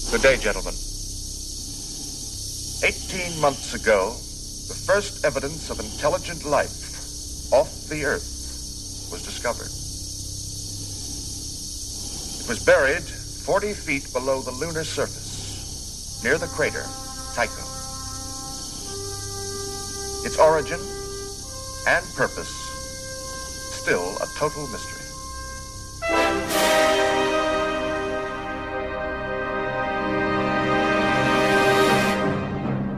Good day, gentlemen. 18 months ago, the first evidence of intelligent life off the Earth was discovered. It was buried 40 feet below the lunar surface, near the crater Tycho. Its origin and purpose, still a total mystery.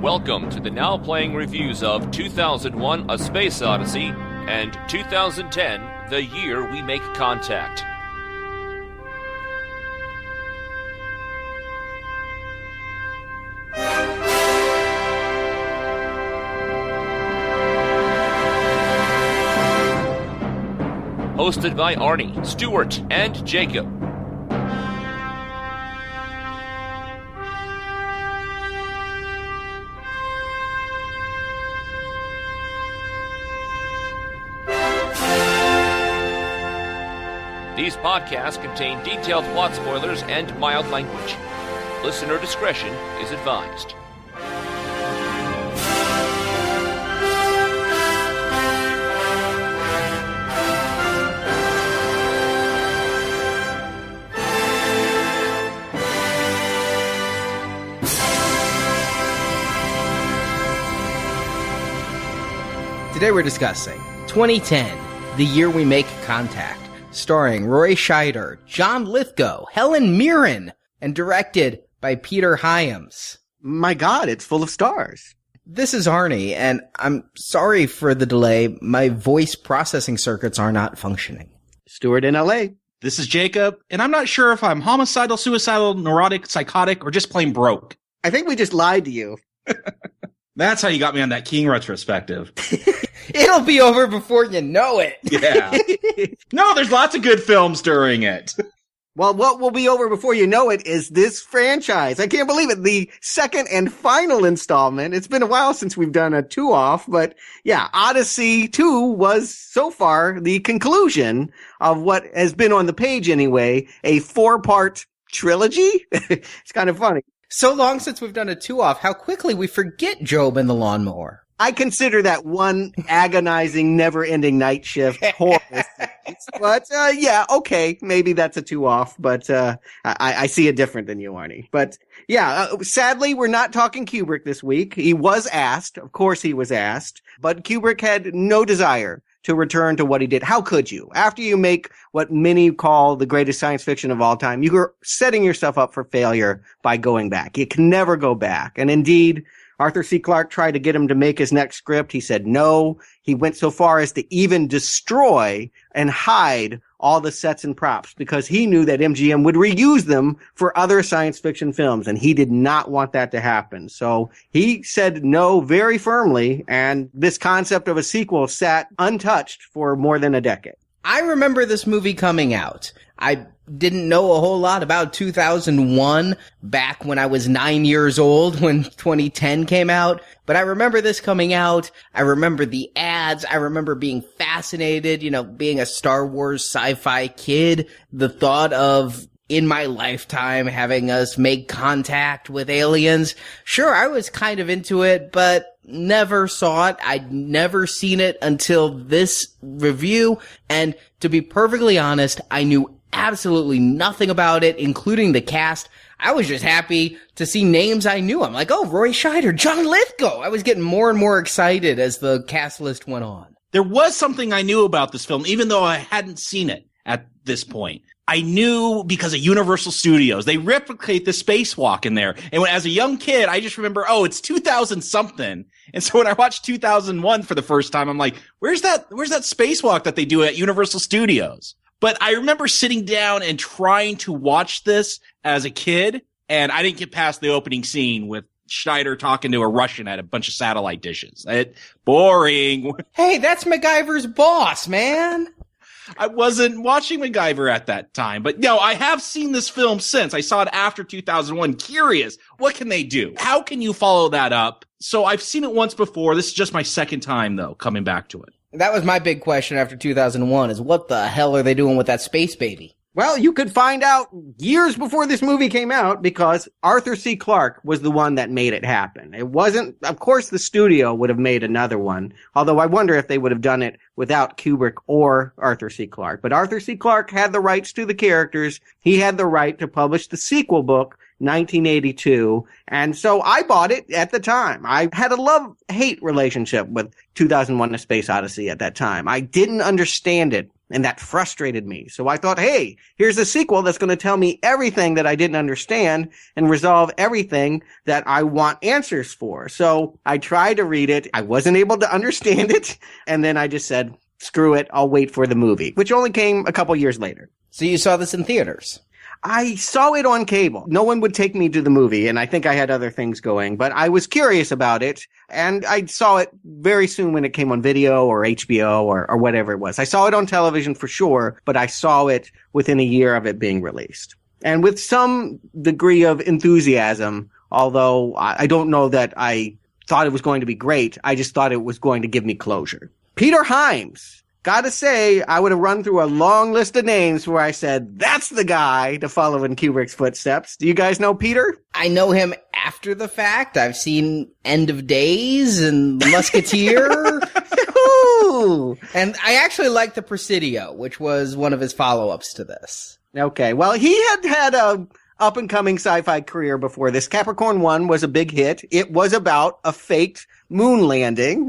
Welcome to the now playing reviews of 2001 A Space Odyssey and 2010 The Year We Make Contact. Hosted by Arnie, Stuart, and Jakob. These podcasts contain detailed plot spoilers and mild language. Listener discretion is advised. Today we're discussing 2010, The Year We Make Contact, starring Roy Scheider, John Lithgow, Helen Mirren, and directed by Peter Hyams. My God, it's full of stars. This is Arnie, and I'm sorry for the delay. My voice processing circuits are not functioning. Stuart in L.A. This is Jakob, and I'm not sure if I'm homicidal, suicidal, neurotic, psychotic, or just plain broke. I think we just lied to you. That's how you got me on that King retrospective. It'll be over before you know it. Yeah. No, there's lots of good films during it. Well, what will be over before you know it is this franchise. I can't believe it. The second and final installment. It's been a while since we've done a two-off, but yeah, Odyssey 2 was so far the conclusion of what has been on the page anyway, a 4-part trilogy. It's kind of funny. So long since we've done a two-off, how quickly we forget Job and the lawnmower. I consider that one agonizing, never-ending night shift horrible. But, yeah, okay, maybe that's a two-off, but I see it different than you, Arnie. But, yeah, sadly, we're not talking Kubrick this week. He was asked, of course he was asked, but Kubrick had no desire to return to what he did. How could you? After you make what many call the greatest science fiction of all time, you're setting yourself up for failure by going back. You can never go back. And indeed, Arthur C. Clarke tried to get him to make his next script. He said no. He went so far as to even destroy and hide all the sets and props because he knew that MGM would reuse them for other science fiction films, and he did not want that to happen. So he said no very firmly, and this concept of a sequel sat untouched for more than a decade. I remember this movie coming out. I didn't know a whole lot about 2001 back when I was 9 years old when 2010 came out, but I remember this coming out. I remember the ads. I remember being fascinated, being a Star Wars sci-fi kid. The thought of, in my lifetime, having us make contact with aliens. Sure, I was kind of into it, but never saw it. I'd never seen it until this review, and to be perfectly honest, I knew absolutely nothing about it, including the cast. I was just happy to see names I knew. I'm like, oh, Roy Scheider, John Lithgow. I was getting more and more excited as the cast list went on. There was something I knew about this film, even though I hadn't seen it at this point. I knew because of Universal Studios. They replicate the spacewalk in there. And as a young kid, I just remember, it's 2000 something. And so when I watched 2001 for the first time, I'm like, where's that spacewalk that they do at Universal Studios? But I remember sitting down and trying to watch this as a kid, and I didn't get past the opening scene with Schneider talking to a Russian at a bunch of satellite dishes. Boring. Hey, that's MacGyver's boss, man. I wasn't watching MacGyver at that time, but no, I have seen this film since. I saw it after 2001. Curious, what can they do? How can you follow that up? So I've seen it once before. This is just my second time, though, coming back to it. That was my big question after 2001 is what the hell are they doing with that space baby? Well, you could find out years before this movie came out because Arthur C. Clarke was the one that made it happen. It wasn't, of course, the studio would have made another one, although I wonder if they would have done it without Kubrick or Arthur C. Clarke. But Arthur C. Clarke had the rights to the characters. He had the right to publish the sequel book, 1982. And so I bought it at the time. I had a love-hate relationship with 2001: A Space Odyssey at that time. I didn't understand it, and that frustrated me. So I thought, hey, here's a sequel that's going to tell me everything that I didn't understand and resolve everything that I want answers for. So I tried to read it. I wasn't able to understand it. And then I just said, screw it. I'll wait for the movie, which only came a couple years later. So you saw this in theaters? I saw it on cable. No one would take me to the movie, and I think I had other things going, but I was curious about it, and I saw it very soon when it came on video or HBO or whatever it was. I saw it on television for sure, but I saw it within a year of it being released. And with some degree of enthusiasm, although I don't know that I thought it was going to be great, I just thought it was going to give me closure. Peter Hyams. Gotta say, I would have run through a long list of names where I said, that's the guy to follow in Kubrick's footsteps. Do you guys know Peter? I know him after the fact. I've seen End of Days and Musketeer. And I actually like The Presidio, which was one of his follow-ups to this. Okay, well, he had a up-and-coming sci-fi career before this. Capricorn 1 was a big hit. It was about a faked moon landing.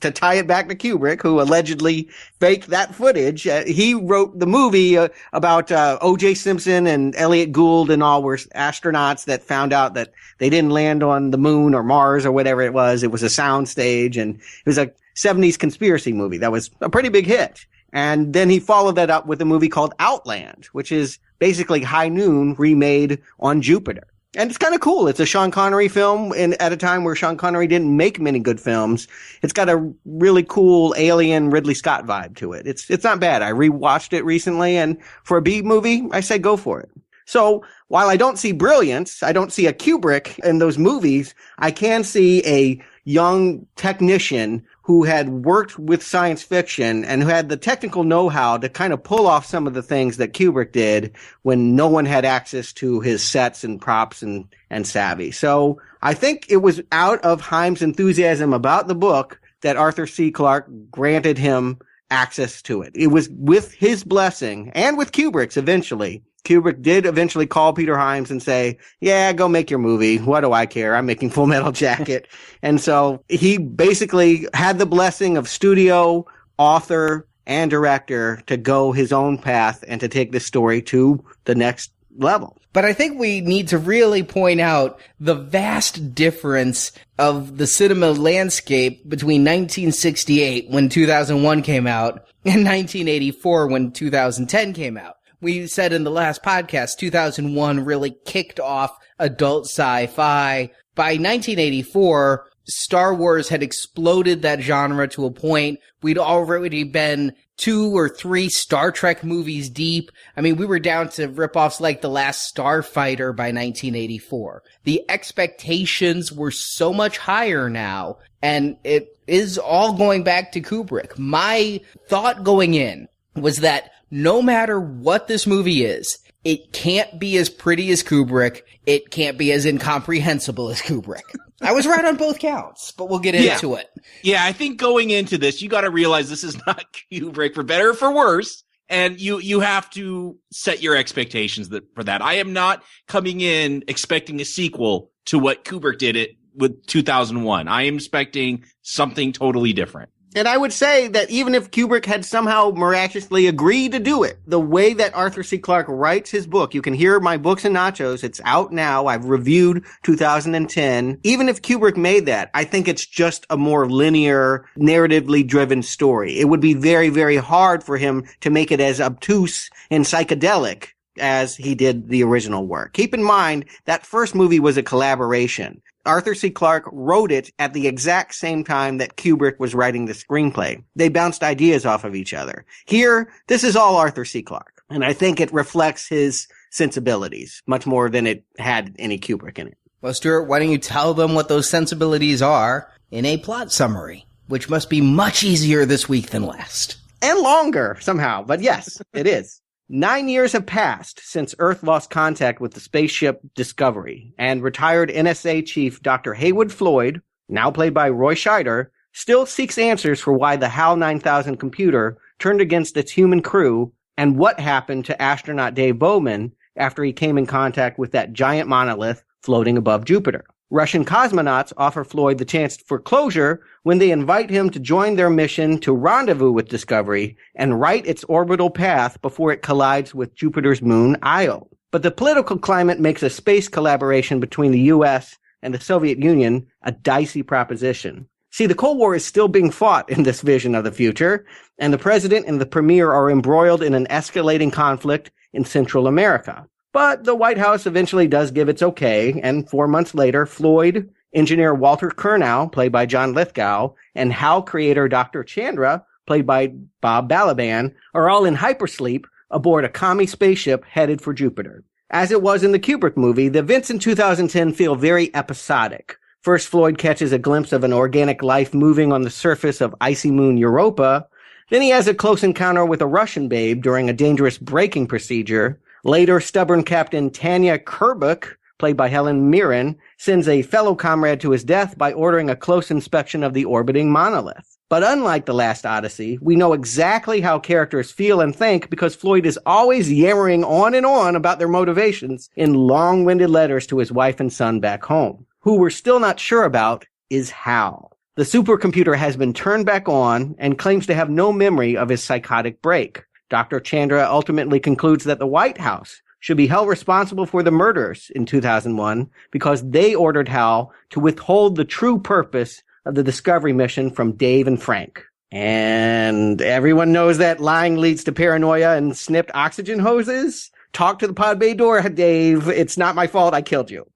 To tie it back to Kubrick, who allegedly faked that footage. He wrote the movie about O.J. Simpson and Elliot Gould and all were astronauts that found out that they didn't land on the moon or Mars or whatever it was. It was a sound stage, and it was a 70s conspiracy movie that was a pretty big hit. And then he followed that up with a movie called Outland, which is basically High Noon remade on Jupiter. And it's kind of cool. It's a Sean Connery film at a time where Sean Connery didn't make many good films. It's got a really cool alien Ridley Scott vibe to it. It's not bad. I rewatched it recently, and for a B movie, I say go for it. So while I don't see brilliance, I don't see a Kubrick in those movies, I can see a young technician who had worked with science fiction and who had the technical know-how to kind of pull off some of the things that Kubrick did when no one had access to his sets and props and savvy. So I think it was out of Hyams' enthusiasm about the book that Arthur C. Clarke granted him access to it. It was with his blessing and with Kubrick's eventually. Kubrick did eventually call Peter Hyams and say, yeah, go make your movie. What do I care? I'm making Full Metal Jacket. And so he basically had the blessing of studio, author, and director to go his own path and to take this story to the next level. But I think we need to really point out the vast difference of the cinema landscape between 1968, when 2001 came out, and 1984, when 2010 came out. We said in the last podcast, 2001 really kicked off adult sci-fi. By 1984, Star Wars had exploded that genre to a point. We'd already been 2 or 3 Star Trek movies deep. I mean, we were down to ripoffs like The Last Starfighter by 1984. The expectations were so much higher now, and it is all going back to Kubrick. My thought going in was that no matter what this movie is, it can't be as pretty as Kubrick. It can't be as incomprehensible as Kubrick. I was right on both counts, but we'll get into it. Yeah, I think going into this, you got to realize this is not Kubrick, for better or for worse. And you have to set your expectations for that. I am not coming in expecting a sequel to what Kubrick did it with 2001. I am expecting something totally different. And I would say that even if Kubrick had somehow miraculously agreed to do it, the way that Arthur C. Clarke writes his book, you can hear my Books and Nachos. It's out now. I've reviewed 2010. Even if Kubrick made that, I think it's just a more linear, narratively driven story. It would be very, very hard for him to make it as obtuse and psychedelic as he did the original work. Keep in mind, that first movie was a collaboration. Arthur C. Clarke wrote it at the exact same time that Kubrick was writing the screenplay. They bounced ideas off of each other. Here, this is all Arthur C. Clarke, and I think it reflects his sensibilities much more than it had any Kubrick in it. Well, Stuart, why don't you tell them what those sensibilities are in a plot summary, which must be much easier this week than last. And longer, somehow, but yes, it is. 9 years have passed since Earth lost contact with the spaceship Discovery, and retired NSA Chief Dr. Haywood Floyd, now played by Roy Scheider, still seeks answers for why the HAL 9000 computer turned against its human crew and what happened to astronaut Dave Bowman after he came in contact with that giant monolith floating above Jupiter. Russian cosmonauts offer Floyd the chance for closure when they invite him to join their mission to rendezvous with Discovery and right its orbital path before it collides with Jupiter's moon Io. But the political climate makes a space collaboration between the U.S. and the Soviet Union a dicey proposition. See, the Cold War is still being fought in this vision of the future, and the president and the premier are embroiled in an escalating conflict in Central America. But the White House eventually does give its okay, and 4 months later, Floyd, engineer Walter Kurnow, played by John Lithgow, and HAL creator Dr. Chandra, played by Bob Balaban, are all in hypersleep aboard a commie spaceship headed for Jupiter. As it was in the Kubrick movie, the events in 2010 feel very episodic. First, Floyd catches a glimpse of an organic life moving on the surface of icy moon Europa. Then he has a close encounter with a Russian babe during a dangerous braking procedure. Later, stubborn Captain Tanya Kubrick, played by Helen Mirren, sends a fellow comrade to his death by ordering a close inspection of the orbiting monolith. But unlike the last Odyssey, we know exactly how characters feel and think because Floyd is always yammering on and on about their motivations in long-winded letters to his wife and son back home. Who we're still not sure about is HAL. The supercomputer has been turned back on and claims to have no memory of his psychotic break. Dr. Chandra ultimately concludes that the White House should be held responsible for the murders in 2001 because they ordered HAL to withhold the true purpose of the Discovery mission from Dave and Frank. And everyone knows that lying leads to paranoia and snipped oxygen hoses. Talk to the pod bay door, Dave. It's not my fault. I killed you.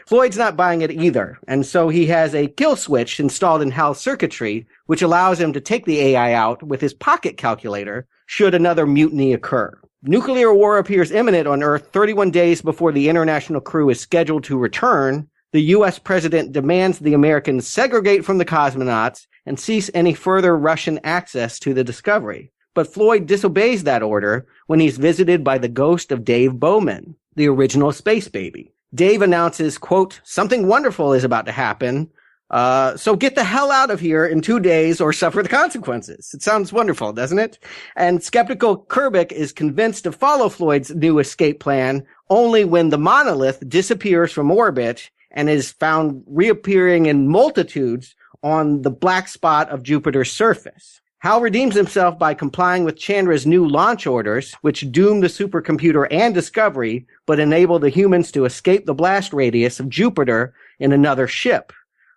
Floyd's not buying it either, and so he has a kill switch installed in HAL's circuitry, which allows him to take the AI out with his pocket calculator should another mutiny occur. Nuclear war appears imminent on Earth 31 days before the international crew is scheduled to return. The U.S. president demands the Americans segregate from the cosmonauts and cease any further Russian access to the Discovery. But Floyd disobeys that order when he's visited by the ghost of Dave Bowman, the original space baby. Dave announces, quote, "Something wonderful is about to happen. So get the hell out of here in 2 days or suffer the consequences." It sounds wonderful, doesn't it? And skeptical Kubrick is convinced to follow Floyd's new escape plan only when the monolith disappears from orbit and is found reappearing in multitudes on the black spot of Jupiter's surface. HAL redeems himself by complying with Chandra's new launch orders, which doom the supercomputer and Discovery, but enable the humans to escape the blast radius of Jupiter in another ship.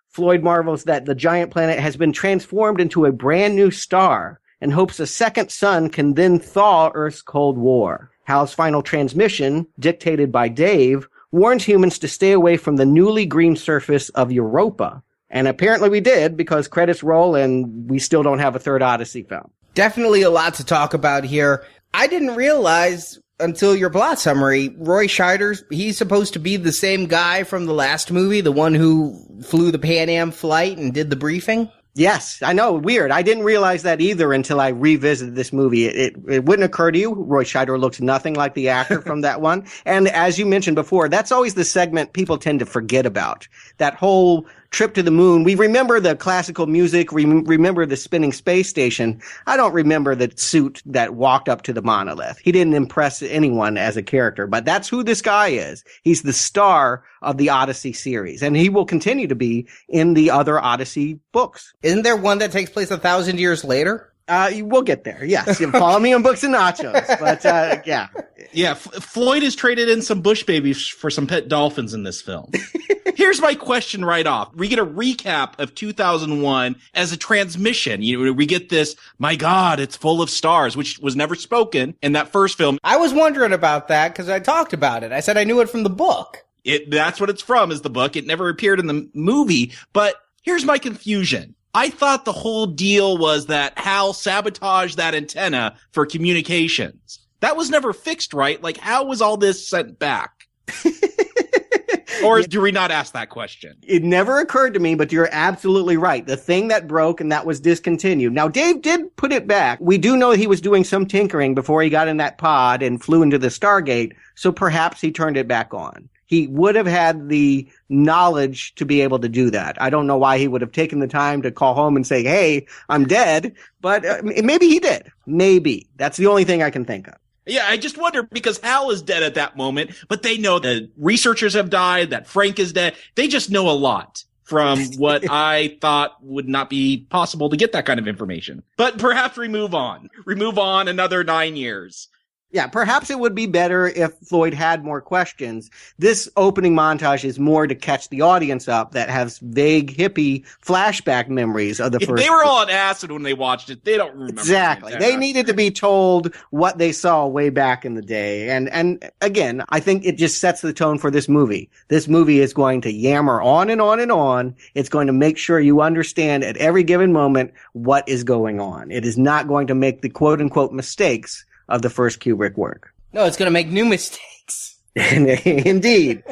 Floyd marvels that the giant planet has been transformed into a brand new star and hopes a second sun can then thaw Earth's Cold War. HAL's final transmission, dictated by Dave, warns humans to stay away from the newly green surface of Europa. And apparently we did, because credits roll and we still don't have a third Odyssey film. Definitely a lot to talk about here. I didn't realize until your plot summary, Roy Scheider, he's supposed to be the same guy from the last movie, the one who flew the Pan Am flight and did the briefing? Yes, I know. Weird. I didn't realize that either until I revisited this movie. It wouldn't occur to you. Roy Scheider looks nothing like the actor from that one. And as you mentioned before, that's always the segment people tend to forget about. That whole trip to the moon. We remember the classical music, remember the spinning space station. I don't remember the suit that walked up to the monolith. He didn't impress anyone as a character, but that's who this guy is. He's the star of the Odyssey series, and he will continue to be in the other Odyssey books. Isn't there one that takes place 1,000 years later? We'll get there. Yes. Follow me on Books and Nachos. But, yeah. Yeah. Floyd has traded in some bush babies for some pet dolphins in this film. Here's my question right off. We get a recap of 2001 as a transmission. We get this, my God, it's full of stars, which was never spoken in that first film. I was wondering about that because I talked about it. I said I knew it from the book. That's what it's from, is the book. It never appeared in the movie. But here's my confusion. I thought the whole deal was that HAL sabotaged that antenna for communications. That was never fixed, right? Like, how was all this sent back? Or do we not ask that question? It never occurred to me, but you're absolutely right. The thing that broke and that was discontinued. Now, Dave did put it back. We do know he was doing some tinkering before he got in that pod and flew into the Stargate, so perhaps he turned it back on. He would have had the knowledge to be able to do that. I don't know why he would have taken the time to call home and say, hey, I'm dead, but maybe he did. Maybe. That's the only thing I can think of. Yeah, I just wonder because Hal is dead at that moment, but they know that researchers have died, that Frank is dead. They just know a lot from what I thought would not be possible to get that kind of information. But perhaps we move on. We move on another 9 years. Yeah, perhaps it would be better if Floyd had more questions. This opening montage is more to catch the audience up that has vague hippie flashback memories of the If first. they were all on acid when they watched it, they don't remember. Exactly. They needed to be told what they saw way back in the day. And again, I think it just sets the tone for this movie. This movie is going to yammer on and on and on. It's going to make sure you understand at every given moment what is going on. It is not going to make the quote unquote mistakes of the first Kubrick work. No, it's going to make new mistakes. Indeed.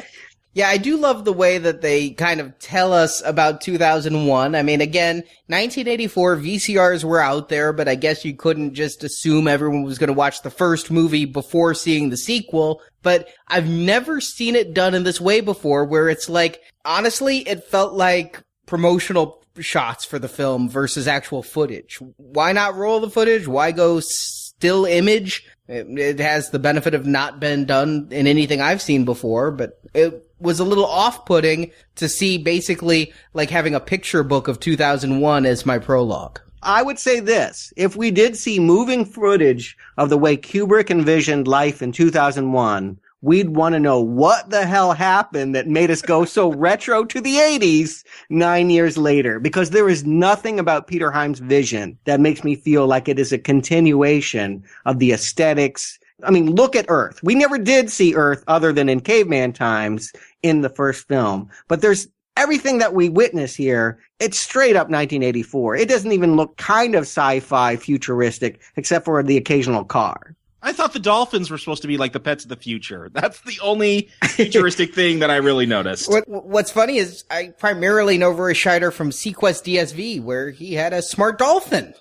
Yeah, I do love the way that they kind of tell us about 2001. I mean, again, 1984 VCRs were out there, but I guess you couldn't just assume everyone was going to watch the first movie before seeing the sequel. But I've never seen it done in this way before, where it's like, honestly, it felt like promotional shots for the film versus actual footage. Why not roll the footage? Why go still image? It has the benefit of not been done in anything I've seen before, but it was a little off-putting to see basically like having a picture book of 2001 as my prologue. I would say this. If we did see moving footage of the way Kubrick envisioned life in 2001, we'd want to know what the hell happened that made us go so retro to the 80s 9 years later. Because there is nothing about Peter Hyams' vision that makes me feel like it is a continuation of the aesthetics. I mean, look at Earth. We never did see Earth other than in caveman times in the first film. But there's everything that we witness here. It's straight up 1984. It doesn't even look kind of sci-fi futuristic except for the occasional car. I thought the dolphins were supposed to be like the pets of the future. That's the only futuristic thing that I really noticed. What's funny is I primarily know Roy Scheider from Sequest DSV, where he had a smart dolphin.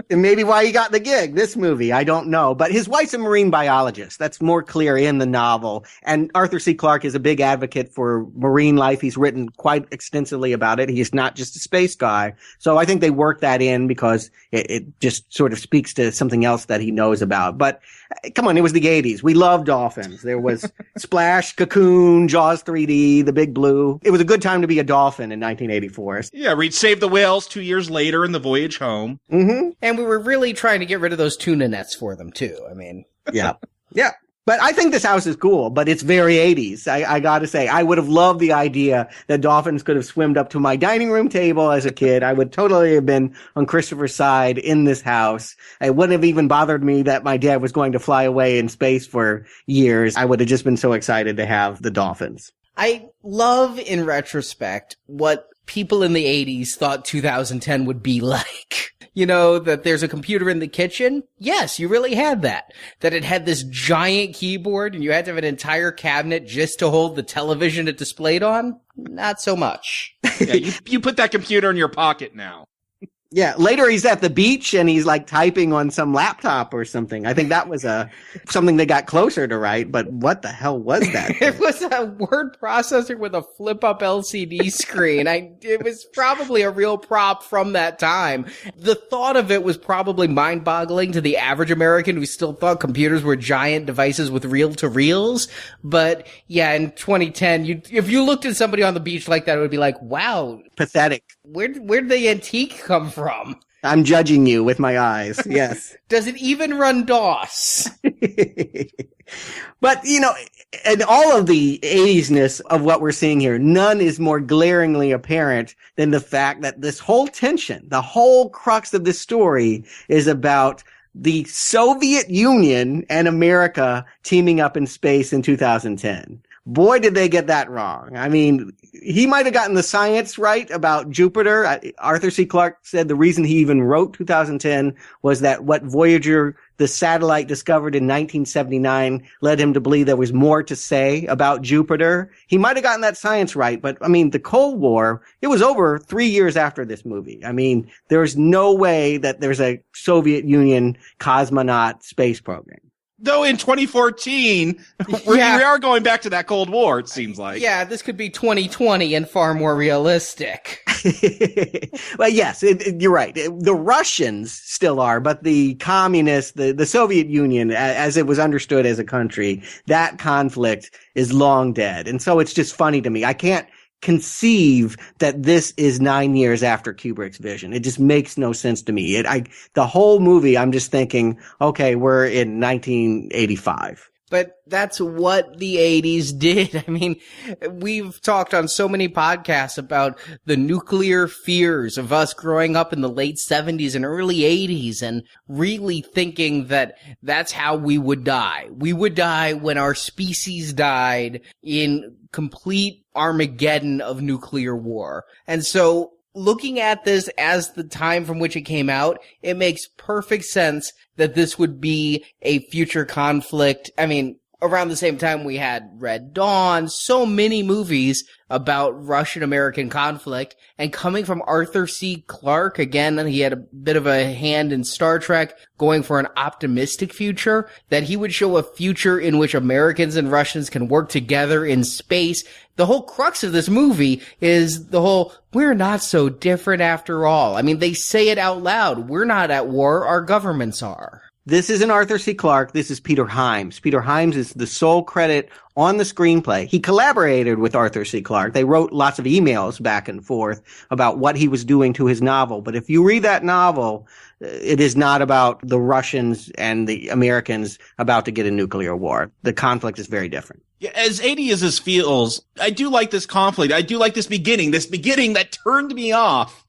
And maybe why he got the gig, this movie, I don't know. But his wife's a marine biologist. That's more clear in the novel. And Arthur C. Clarke is a big advocate for marine life. He's written quite extensively about it. He's not just a space guy. So I think they worked that in because it just sort of speaks to something else that he knows about. But come on, it was the 80s. We loved dolphins. There was Splash, Cocoon, Jaws 3D, The Big Blue. It was a good time to be a dolphin in 1984. Yeah, we'd save the whales 2 years later in the voyage home. Mm-hmm. And we were really trying to get rid of those tuna nets for them, too. I mean, yeah. Yeah. But I think this house is cool, but it's very 80s. I gotta say, I would have loved the idea that dolphins could have swimmed up to my dining room table as a kid. I would totally have been on Christopher's side in this house. It wouldn't have even bothered me that my dad was going to fly away in space for years. I would have just been so excited to have the dolphins. I love, in retrospect, what people in the 80s thought 2010 would be like. You know, that there's a computer in the kitchen? Yes, you really had that. That it had this giant keyboard and you had to have an entire cabinet just to hold the television it displayed on? Not so much. Yeah, you put that computer in your pocket now. Yeah, later he's at the beach and he's like typing on some laptop or something. I think that was something they got closer to right, but what the hell was that? It was a word processor with a flip-up LCD screen. It was probably a real prop from that time. The thought of it was probably mind-boggling to the average American who still thought computers were giant devices with reel-to-reels. But yeah, in 2010, if you looked at somebody on the beach like that, it would be like, wow. Pathetic. Where'd the antique come from? I'm judging you with my eyes. Yes. Does it even run DOS? But, you know, and all of the 80s-ness of what we're seeing here, none is more glaringly apparent than the fact that this whole tension, the whole crux of this story is about the Soviet Union and America teaming up in space in 2010. boy, did they get that wrong. I mean, he might have gotten the science right about Jupiter. Arthur C. Clarke said the reason he even wrote 2010 was that what Voyager, the satellite, discovered in 1979 led him to believe there was more to say about Jupiter. He might have gotten that science right, but I mean, the Cold War, it was over 3 years after this movie. I mean, there's no way that there's a Soviet Union cosmonaut space program. Though in 2014, we are going back to that Cold War, it seems like. Yeah, this could be 2020 and far more realistic. Well, yes, you're right. The Russians still are, but the communists, the Soviet Union, as it was understood as a country, that conflict is long dead. And so it's just funny to me. I can't conceive that this is 9 years after Kubrick's vision. It just makes no sense to me. The whole movie, I'm just thinking, okay, we're in 1985. But that's what the 80s did. I mean, we've talked on so many podcasts about the nuclear fears of us growing up in the late 70s and early 80s and really thinking that that's how we would die. We would die when our species died in complete Armageddon of nuclear war. And so looking at this as the time from which it came out, it makes perfect sense that this would be a future conflict. I mean, around the same time we had Red Dawn, so many movies about Russian-American conflict, and coming from Arthur C. Clarke, again, he had a bit of a hand in Star Trek, going for an optimistic future, that he would show a future in which Americans and Russians can work together in space. The whole crux of this movie is the whole, we're not so different after all. I mean, they say it out loud. We're not at war, our governments are. This isn't Arthur C. Clarke. This is Peter Hyams. Peter Hyams is the sole credit on the screenplay. He collaborated with Arthur C. Clarke. They wrote lots of emails back and forth about what he was doing to his novel. But if you read that novel, it is not about the Russians and the Americans about to get a nuclear war. The conflict is very different. Yeah, as 80 as this feels, I do like this conflict. I do like this beginning that turned me off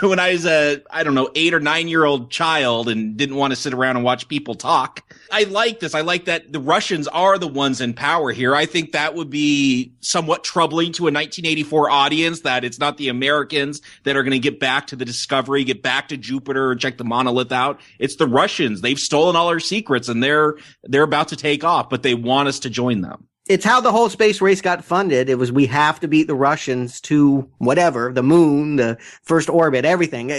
when I was a, 8 or 9 year old child and didn't want to sit around and watch people talk. I like this. I like that the Russians are the ones in power here. I think that would be somewhat troubling to a 1984 audience, that it's not the Americans that are going to get back to the Discovery, get back to Jupiter and check the monolith out. It's the Russians. They've stolen all our secrets and they're about to take off, but they want us to join them. It's how the whole space race got funded. It was, we have to beat the Russians to whatever, the moon, the first orbit, everything.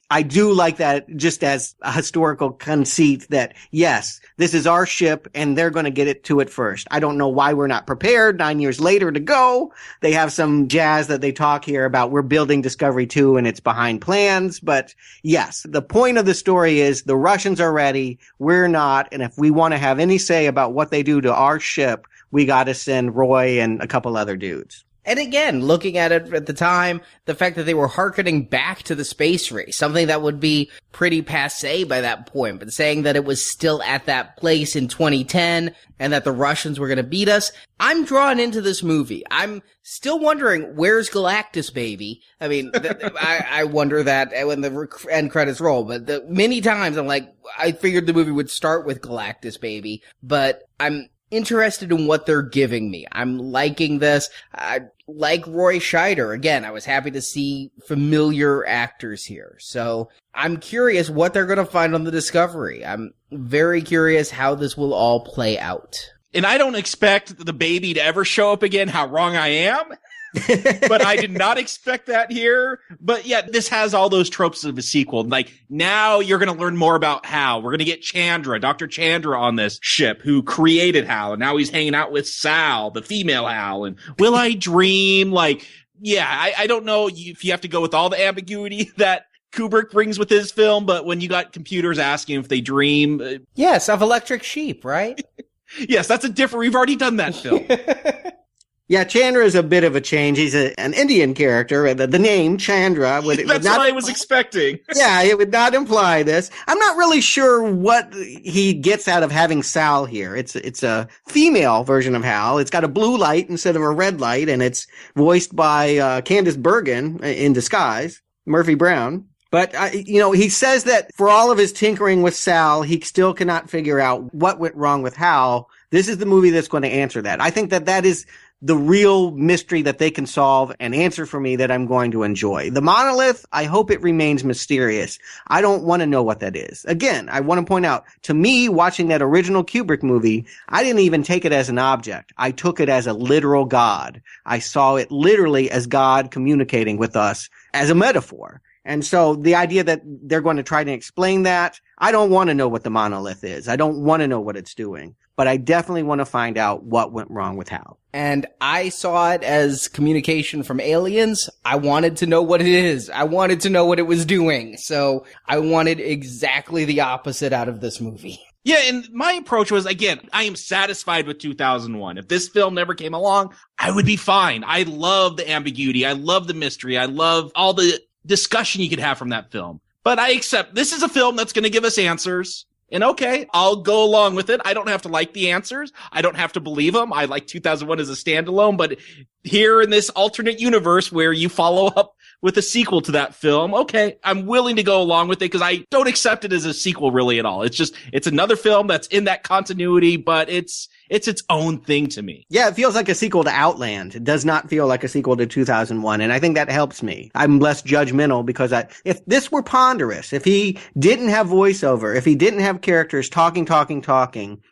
I do like that just as a historical conceit that, yes, this is our ship and they're going to get it to it first. I don't know why we're not prepared 9 years later to go. They have some jazz that they talk here about, we're building Discovery 2 and it's behind plans. But yes, the point of the story is the Russians are ready. We're not. And if we want to have any say about what they do to our ship, we got to send Roy and a couple other dudes. And again, looking at it at the time, the fact that they were hearkening back to the space race, something that would be pretty passé by that point, but saying that it was still at that place in 2010 and that the Russians were going to beat us. I'm drawn into this movie. I'm still wondering, where's Galactus, baby? I mean, I wonder that when the end credits roll, but many times I'm like, I figured the movie would start with Galactus, baby, but I'm interested in what they're giving me. I'm liking this. I like Roy Scheider. Again, I was happy to see familiar actors here. So I'm curious what they're going to find on the Discovery. I'm very curious how this will all play out. And I don't expect the baby to ever show up again. How wrong I am. But I did not expect that here. But yeah, this has all those tropes of a sequel. Like, now you're going to learn more about Hal. We're going to get Chandra, Dr. Chandra on this ship, who created Hal. And now he's hanging out with Sal, the female Hal. And will I dream? Like, yeah, I don't know if you have to go with all the ambiguity that Kubrick brings with his film. But when you got computers asking if they dream. Yes, of Electric Sheep, right? Yes, that's a different. We've already done that film. Yeah, Chandra is a bit of a change. He's an Indian character. The name Chandra would That's not, what I was expecting. Yeah, it would not imply this. I'm not really sure what he gets out of having Sal here. It's a female version of Hal. It's got a blue light instead of a red light, and it's voiced by Candice Bergen in disguise, Murphy Brown. But, he says that for all of his tinkering with Sal, he still cannot figure out what went wrong with Hal. This is the movie that's going to answer that. I think that is the real mystery that they can solve and answer for me that I'm going to enjoy. The monolith, I hope it remains mysterious. I don't want to know what that is. Again, I want to point out, to me, watching that original Kubrick movie, I didn't even take it as an object. I took it as a literal God. I saw it literally as God communicating with us as a metaphor. And so the idea that they're going to try to explain that, I don't want to know what the monolith is. I don't want to know what it's doing. But I definitely want to find out what went wrong with Hal. And I saw it as communication from aliens. I wanted to know what it is. I wanted to know what it was doing. So I wanted exactly the opposite out of this movie. Yeah, and my approach was, again, I am satisfied with 2001. If this film never came along, I would be fine. I love the ambiguity. I love the mystery. I love all the discussion you could have from that film. But I accept this is a film that's going to give us answers. And okay, I'll go along with it. I don't have to like the answers. I don't have to believe them. I like 2001 as a standalone, but here in this alternate universe where you follow up with a sequel to that film, okay, I'm willing to go along with it because I don't accept it as a sequel really at all. It's another film that's in that continuity, but it's its own thing to me. Yeah, it feels like a sequel to Outland. It does not feel like a sequel to 2001, and I think that helps me. I'm less judgmental because if this were ponderous, if he didn't have voiceover, if he didn't have characters talking,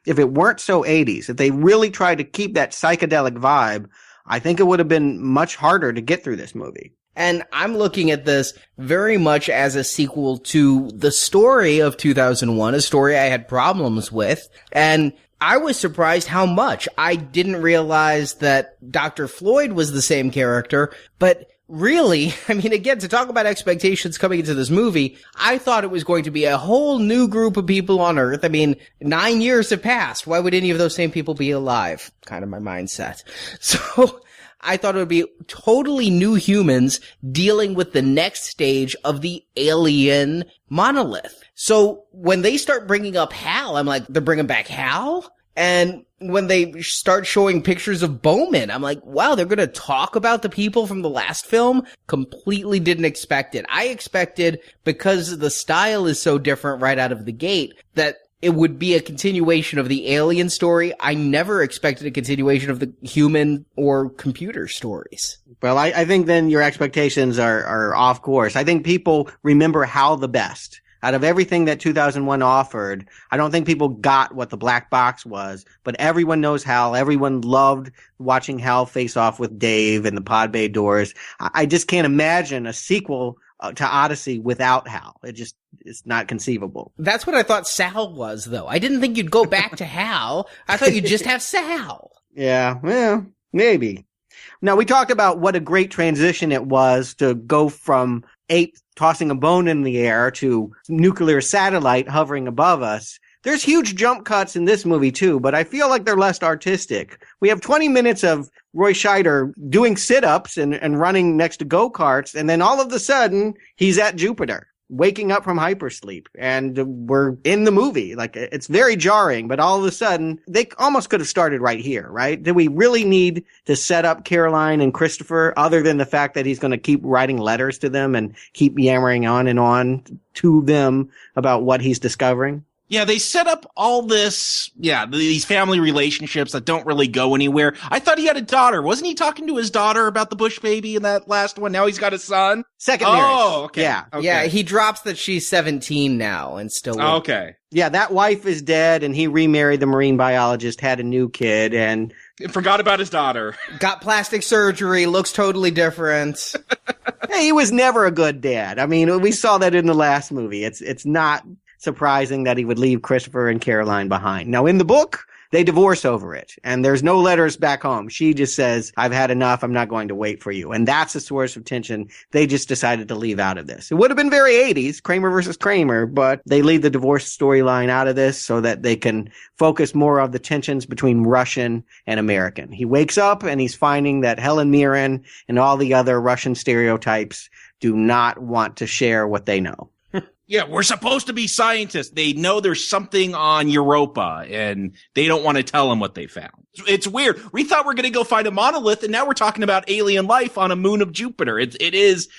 if it weren't so 80s, if they really tried to keep that psychedelic vibe, I think it would have been much harder to get through this movie. And I'm looking at this very much as a sequel to the story of 2001, a story I had problems with. And I was surprised how much. I didn't realize that Dr. Floyd was the same character, but really, I mean, again, to talk about expectations coming into this movie, I thought it was going to be a whole new group of people on Earth. I mean, 9 years have passed. Why would any of those same people be alive? Kind of my mindset. So I thought it would be totally new humans dealing with the next stage of the alien monolith. So when they start bringing up Hal, I'm like, they're bringing back Hal? And when they start showing pictures of Bowman, I'm like, wow, they're going to talk about the people from the last film? Completely didn't expect it. I expected, because the style is so different right out of the gate, that it would be a continuation of the alien story. I never expected a continuation of the human or computer stories. Well, I think then your expectations are off course. I think people remember Hal the best. Out of everything that 2001 offered, I don't think people got what the black box was, but everyone knows Hal. Everyone loved watching Hal face off with Dave in the pod bay doors. I just can't imagine a sequel to Odyssey without Hal. It's not conceivable. That's what I thought Sal was, though. I didn't think you'd go back to Hal. I thought you'd just have Sal. Yeah, well, maybe. Now, we talked about what a great transition it was to go from ape tossing a bone in the air to nuclear satellite hovering above us. There's huge jump cuts in this movie, too, but I feel like they're less artistic. We have 20 minutes of Roy Scheider doing sit-ups and running next to go-karts, and then all of a sudden, he's at Jupiter, waking up from hypersleep, and we're in the movie. Like, it's very jarring, but all of a sudden, they almost could have started right here, right? Do we really need to set up Caroline and Christopher, other than the fact that he's going to keep writing letters to them and keep yammering on and on to them about what he's discovering? Yeah, they set up all this, these family relationships that don't really go anywhere. I thought he had a daughter. Wasn't he talking to his daughter about the Bush baby in that last one? Now he's got a son? Second marriage. Oh, okay. Yeah. Okay. Yeah, he drops that she's 17 now and still with. Okay. Yeah, that wife is dead, and he remarried the marine biologist, had a new kid, and forgot about his daughter. Got plastic surgery, looks totally different. Hey, he was never a good dad. I mean, we saw that in the last movie. It's not surprising that he would leave Christopher and Caroline behind. Now, in the book, they divorce over it, and there's no letters back home. She just says, I've had enough. I'm not going to wait for you. And that's a source of tension they just decided to leave out of this. It would have been very 80s, Kramer versus Kramer, but they leave the divorce storyline out of this so that they can focus more of the tensions between Russian and American. He wakes up and he's finding that Helen Mirren and all the other Russian stereotypes do not want to share what they know. Yeah, we're supposed to be scientists. They know there's something on Europa, and they don't want to tell them what they found. It's weird. We thought we were going to go find a monolith, and now we're talking about alien life on a moon of Jupiter. It is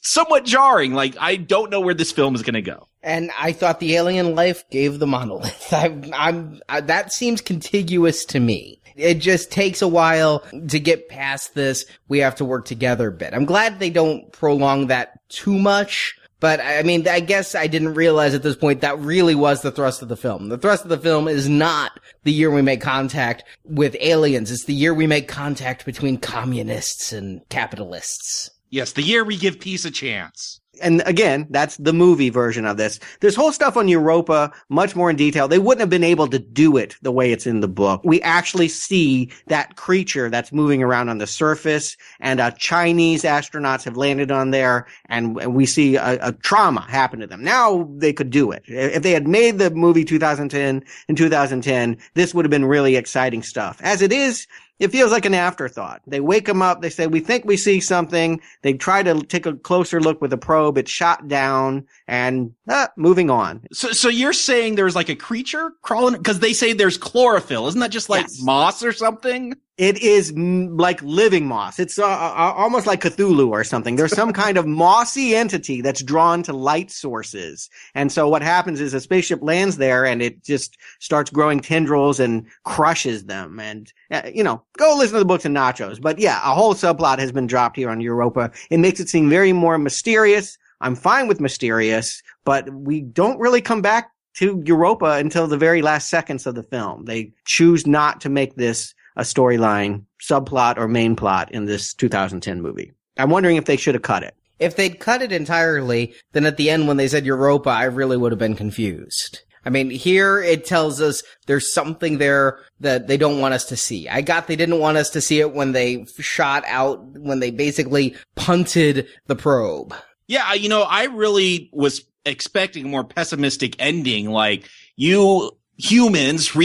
somewhat jarring. Like, I don't know where this film is going to go. And I thought the alien life gave the monolith. That seems contiguous to me. It just takes a while to get past this "we have to work together" bit. I'm glad they don't prolong that too much. But, I mean, I guess I didn't realize at this point that really was the thrust of the film. The thrust of the film is not the year we make contact with aliens. It's the year we make contact between communists and capitalists. Yes, the year we give peace a chance. And again, that's the movie version of this. There's whole stuff on Europa, much more in detail. They wouldn't have been able to do it the way it's in the book. We actually see that creature that's moving around on the surface, and Chinese astronauts have landed on there, and we see a trauma happen to them. Now they could do it. If they had made the movie 2010 in 2010, this would have been really exciting stuff. As it is, it feels like an afterthought. They wake them up. They say, "We think we see something." They try to take a closer look with a probe. It's shot down, and moving on. So you're saying there's like a creature crawling? Because they say there's chlorophyll. Isn't that just like moss or something? It is like living moss. It's almost like Cthulhu or something. There's some kind of mossy entity that's drawn to light sources. And so what happens is a spaceship lands there, and it just starts growing tendrils and crushes them. And, go listen to the books and nachos. But yeah, a whole subplot has been dropped here on Europa. It makes it seem very more mysterious. I'm fine with mysterious, but we don't really come back to Europa until the very last seconds of the film. They choose not to make this a storyline, subplot, or main plot in this 2010 movie. I'm wondering if they should have cut it. If they'd cut it entirely, then at the end when they said Europa, I really would have been confused. I mean, here it tells us there's something there that they don't want us to see. I got they didn't want us to see it when they shot out, when they basically punted the probe. Yeah, I really was expecting a more pessimistic ending, like you humans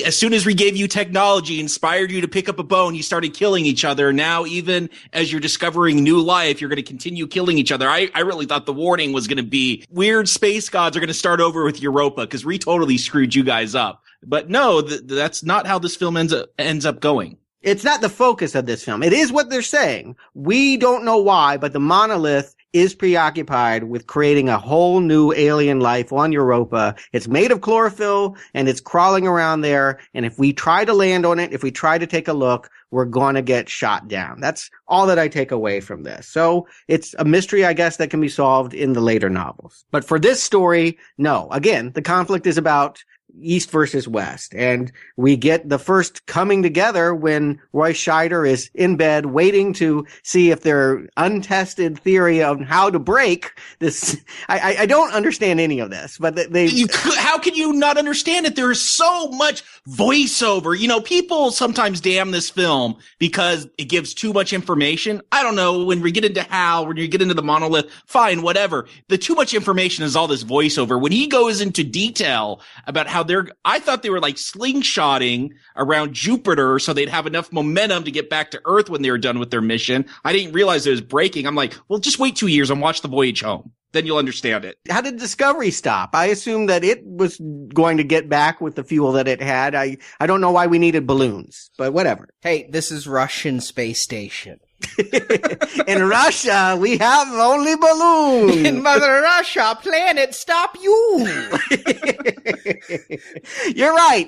as soon as we gave you technology, inspired you to pick up a bone, you started killing each other. Now, even as you're discovering new life, you're going to continue killing each other. I really thought the warning was going to be weird space gods are going to start over with Europa because we totally screwed you guys up. But no, that's not how this film ends up going. It's not the focus of this film. It is what they're saying. We don't know why, but the monolith is preoccupied with creating a whole new alien life on Europa. It's made of chlorophyll, and it's crawling around there. And if we try to land on it, if we try to take a look, we're going to get shot down. That's all that I take away from this. So it's a mystery, I guess, that can be solved in the later novels. But for this story, no. Again, the conflict is about East versus West. And we get the first coming together when Roy Scheider is in bed waiting to see if their untested theory of how to break this. I don't understand any of this, but how can you not understand it? There is so much voiceover. People sometimes damn this film because it gives too much information. I don't know. When we get into when you get into the monolith, fine, whatever. The too much information is all this voiceover. When he goes into detail about how I thought they were like slingshotting around Jupiter so they'd have enough momentum to get back to Earth when they were done with their mission. I didn't realize it was breaking. I'm like, well, just wait 2 years and watch the voyage home. Then you'll understand it. How did Discovery stop? I assumed that it was going to get back with the fuel that it had. I don't know why we needed balloons, but whatever. Hey, this is Russian space station. In Russia, we have only balloons. In Mother Russia, planet, stop you. You're right.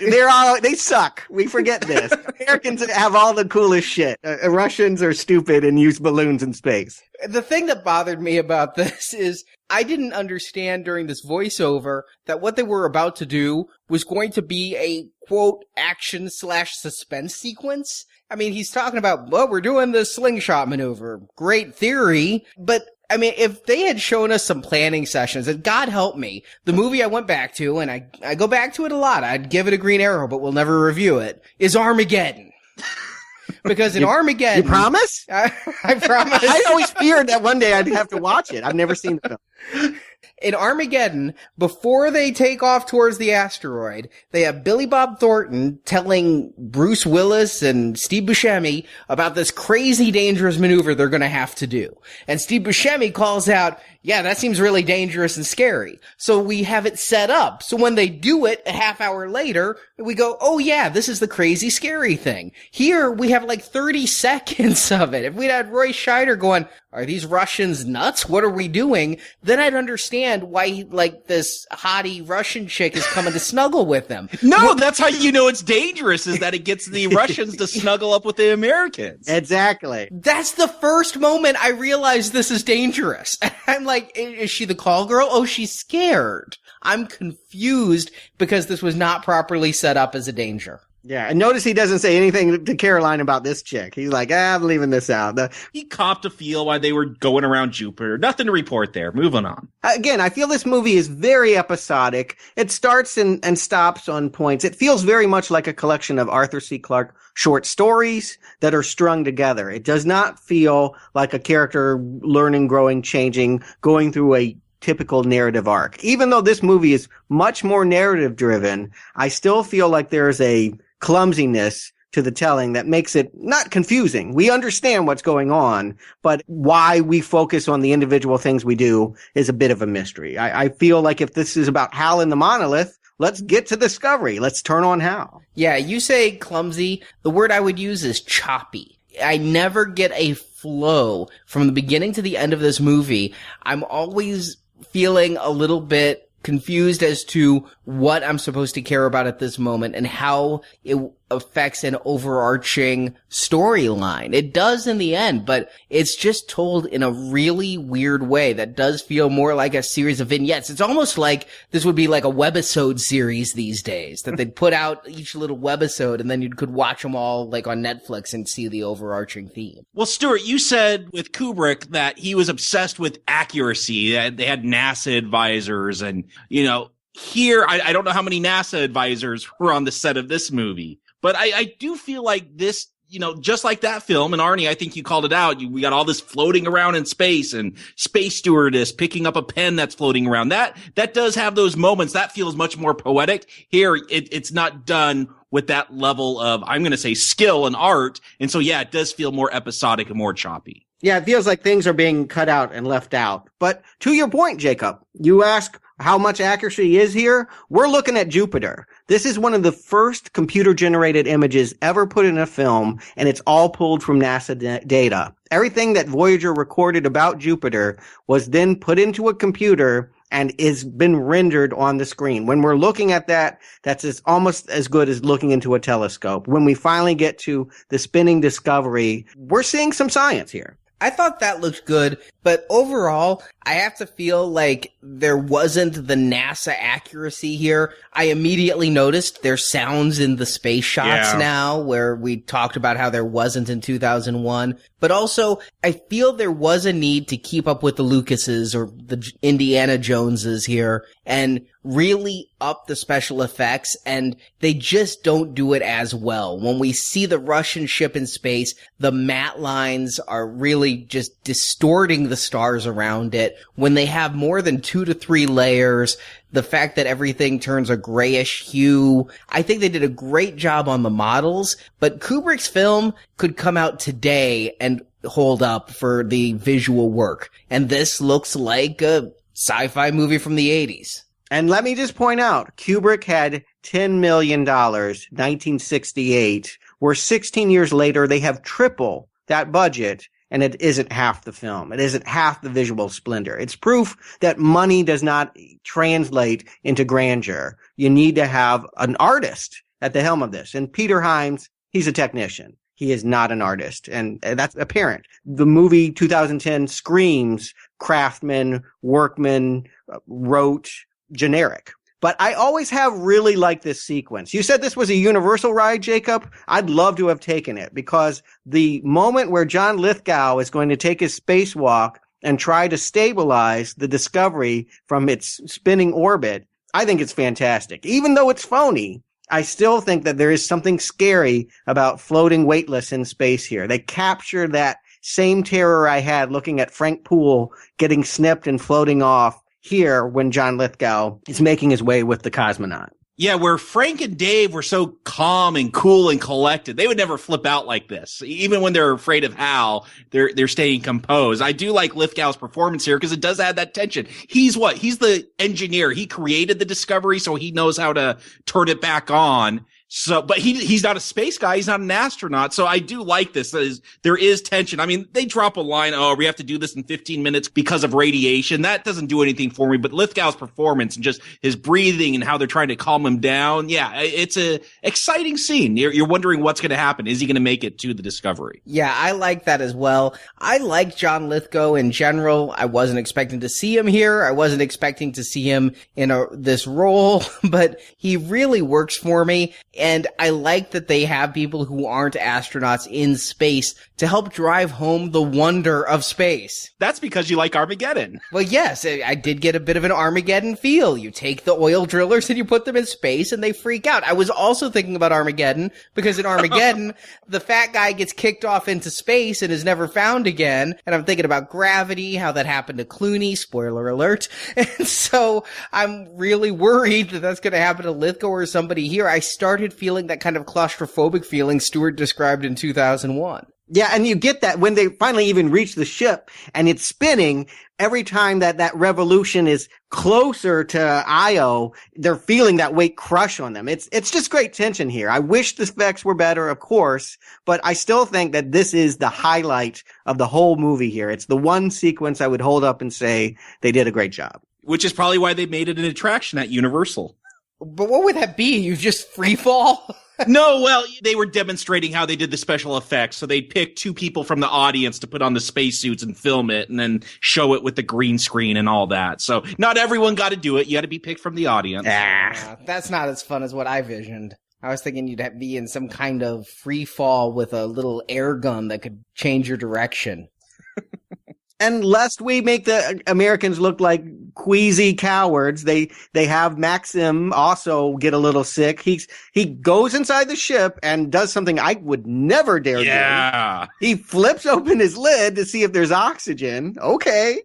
They suck. We forget this. Americans have all the coolest shit. Russians are stupid and use balloons in space. The thing that bothered me about this is I didn't understand during this voiceover that what they were about to do was going to be a, quote, action/suspense sequence. I mean, he's talking about, well, we're doing the slingshot maneuver. Great theory. But, I mean, if they had shown us some planning sessions, and God help me, the movie I went back to, and I go back to it a lot, I'd give it a green arrow, but we'll never review it, is Armageddon. Because in Armageddon... You promise? I promise. I always feared that one day I'd have to watch it. I've never seen the film. In Armageddon, before they take off towards the asteroid, they have Billy Bob Thornton telling Bruce Willis and Steve Buscemi about this crazy dangerous maneuver they're going to have to do. And Steve Buscemi calls out, yeah, that seems really dangerous and scary. So we have it set up. So when they do it a half hour later, we go, oh yeah, this is the crazy scary thing. Here we have like 30 seconds of it. If we'd had Roy Scheider going, are these Russians nuts? What are we doing? Then I'd understand why, like, this hottie Russian chick is coming to snuggle with them. No, that's how you know it's dangerous, is that it gets the Russians to snuggle up with the Americans. Exactly. That's the first moment I realized this is dangerous. I'm like, is she the call girl? Oh, she's scared. I'm confused because this was not properly set up as a danger. Yeah, and notice he doesn't say anything to Caroline about this chick. He's like, I'm leaving this out. He copped a feel while they were going around Jupiter. Nothing to report there. Moving on. Again, I feel this movie is very episodic. It starts and stops on points. It feels very much like a collection of Arthur C. Clarke short stories that are strung together. It does not feel like a character learning, growing, changing, going through a typical narrative arc. Even though this movie is much more narrative driven, I still feel like there's a clumsiness to the telling that makes it not confusing. We understand what's going on, but why we focus on the individual things we do is a bit of a mystery. I feel like if this is about Hal and the monolith, let's get to discovery. Let's turn on Hal. Yeah, you say clumsy. The word I would use is choppy. I never get a flow from the beginning to the end of this movie. I'm always feeling a little bit confused as to what I'm supposed to care about at this moment and how it affects an overarching storyline. It does in the end, but it's just told in a really weird way that does feel more like a series of vignettes. It's almost like this would be like a webisode series these days, that they'd put out each little webisode and then you could watch them all like on Netflix and see the overarching theme. Well, Stuart, you said with Kubrick that he was obsessed with accuracy. They had NASA advisors and, here, I don't know how many NASA advisors were on the set of this movie, but I do feel like this, just like that film, and Arnie, I think you called it out, we got all this floating around in space and space stewardess picking up a pen that's floating around. That does have those moments. That feels much more poetic. Here, it's not done with that level of, I'm going to say, skill and art. And so, yeah, it does feel more episodic and more choppy. Yeah, it feels like things are being cut out and left out. But to your point, Jacob, you ask how much accuracy is here. We're looking at Jupiter. This is one of the first computer-generated images ever put in a film, and it's all pulled from NASA data. Everything that Voyager recorded about Jupiter was then put into a computer and is been rendered on the screen. When we're looking at that, that's almost as good as looking into a telescope. When we finally get to the spinning Discovery, we're seeing some science here. I thought that looked good, but overall, I have to feel like there wasn't the NASA accuracy here. I immediately noticed there's sounds in the space shots now, where we talked about how there wasn't in 2001. But also, I feel there was a need to keep up with the Lucases or the Indiana Joneses here and really up the special effects, and they just don't do it as well. When we see the Russian ship in space, the matte lines are really just distorting the stars around it. When they have more than 2 to 3 layers, the fact that everything turns a grayish hue, I think they did a great job on the models, but Kubrick's film could come out today and hold up for the visual work. And this looks like a sci-fi movie from the 80s. And let me just point out, Kubrick had $10 million, 1968, where 16 years later they have triple that budget, and it isn't half the film. It isn't half the visual splendor. It's proof that money does not translate into grandeur. You need to have an artist at the helm of this. And Peter Hyams, he's a technician. He is not an artist, and that's apparent. The movie 2010 screams craftsman, workman, wrote, generic. But I always have really liked this sequence. You said this was a universal ride, Jacob. I'd love to have taken it, because the moment where John Lithgow is going to take his spacewalk and try to stabilize the Discovery from its spinning orbit, I think it's fantastic. Even though it's phony, I still think that there is something scary about floating weightless in space here. They capture that same terror I had looking at Frank Poole getting snipped and floating off here when John Lithgow is making his way with the cosmonaut. Yeah, where Frank and Dave were so calm and cool and collected. They would never flip out like this. Even when they're afraid of Hal, they're staying composed. I do like Lithgow's performance here because it does add that tension. He's the engineer. He created the Discovery, so he knows how to turn it back on. So, but he's not a space guy. He's not an astronaut. So I do like this. There is tension. I mean, they drop a line. Oh, we have to do this in 15 minutes because of radiation. That doesn't do anything for me. But Lithgow's performance and just his breathing and how they're trying to calm him down. Yeah, it's a exciting scene. You're wondering what's going to happen. Is he going to make it to the Discovery? Yeah, I like that as well. I like John Lithgow in general. I wasn't expecting to see him here. I wasn't expecting to see him in this role, but he really works for me. And I like that they have people who aren't astronauts in space to help drive home the wonder of space. That's because you like Armageddon. Well, yes, I did get a bit of an Armageddon feel. You take the oil drillers and you put them in space and they freak out. I was also thinking about Armageddon because in Armageddon, the fat guy gets kicked off into space and is never found again. And I'm thinking about Gravity, how that happened to Clooney, spoiler alert. And so I'm really worried that that's going to happen to Lithgow or somebody here. I started feeling that kind of claustrophobic feeling Stuart described in 2001. Yeah, and you get that when they finally even reach the ship and it's spinning. Every time that revolution is closer to Io, they're feeling that weight crush on them. It's just great tension here. I wish the effects were better, of course, but I still think that this is the highlight of the whole movie here. It's the one sequence I would hold up and say they did a great job. Which is probably why they made it an attraction at Universal. But what would that be? You just free fall? No, well, they were demonstrating how they did the special effects. So they'd pick two people from the audience to put on the spacesuits and film it and then show it with the green screen and all that. So not everyone got to do it. You had to be picked from the audience. That's not as fun as what I visioned. I was thinking you'd be in some kind of free fall with a little air gun that could change your direction. And lest we make the Americans look like queasy cowards, they have Maxim also get a little sick. He goes inside the ship and does something I would never dare do. He flips open his lid to see if there's oxygen. Okay,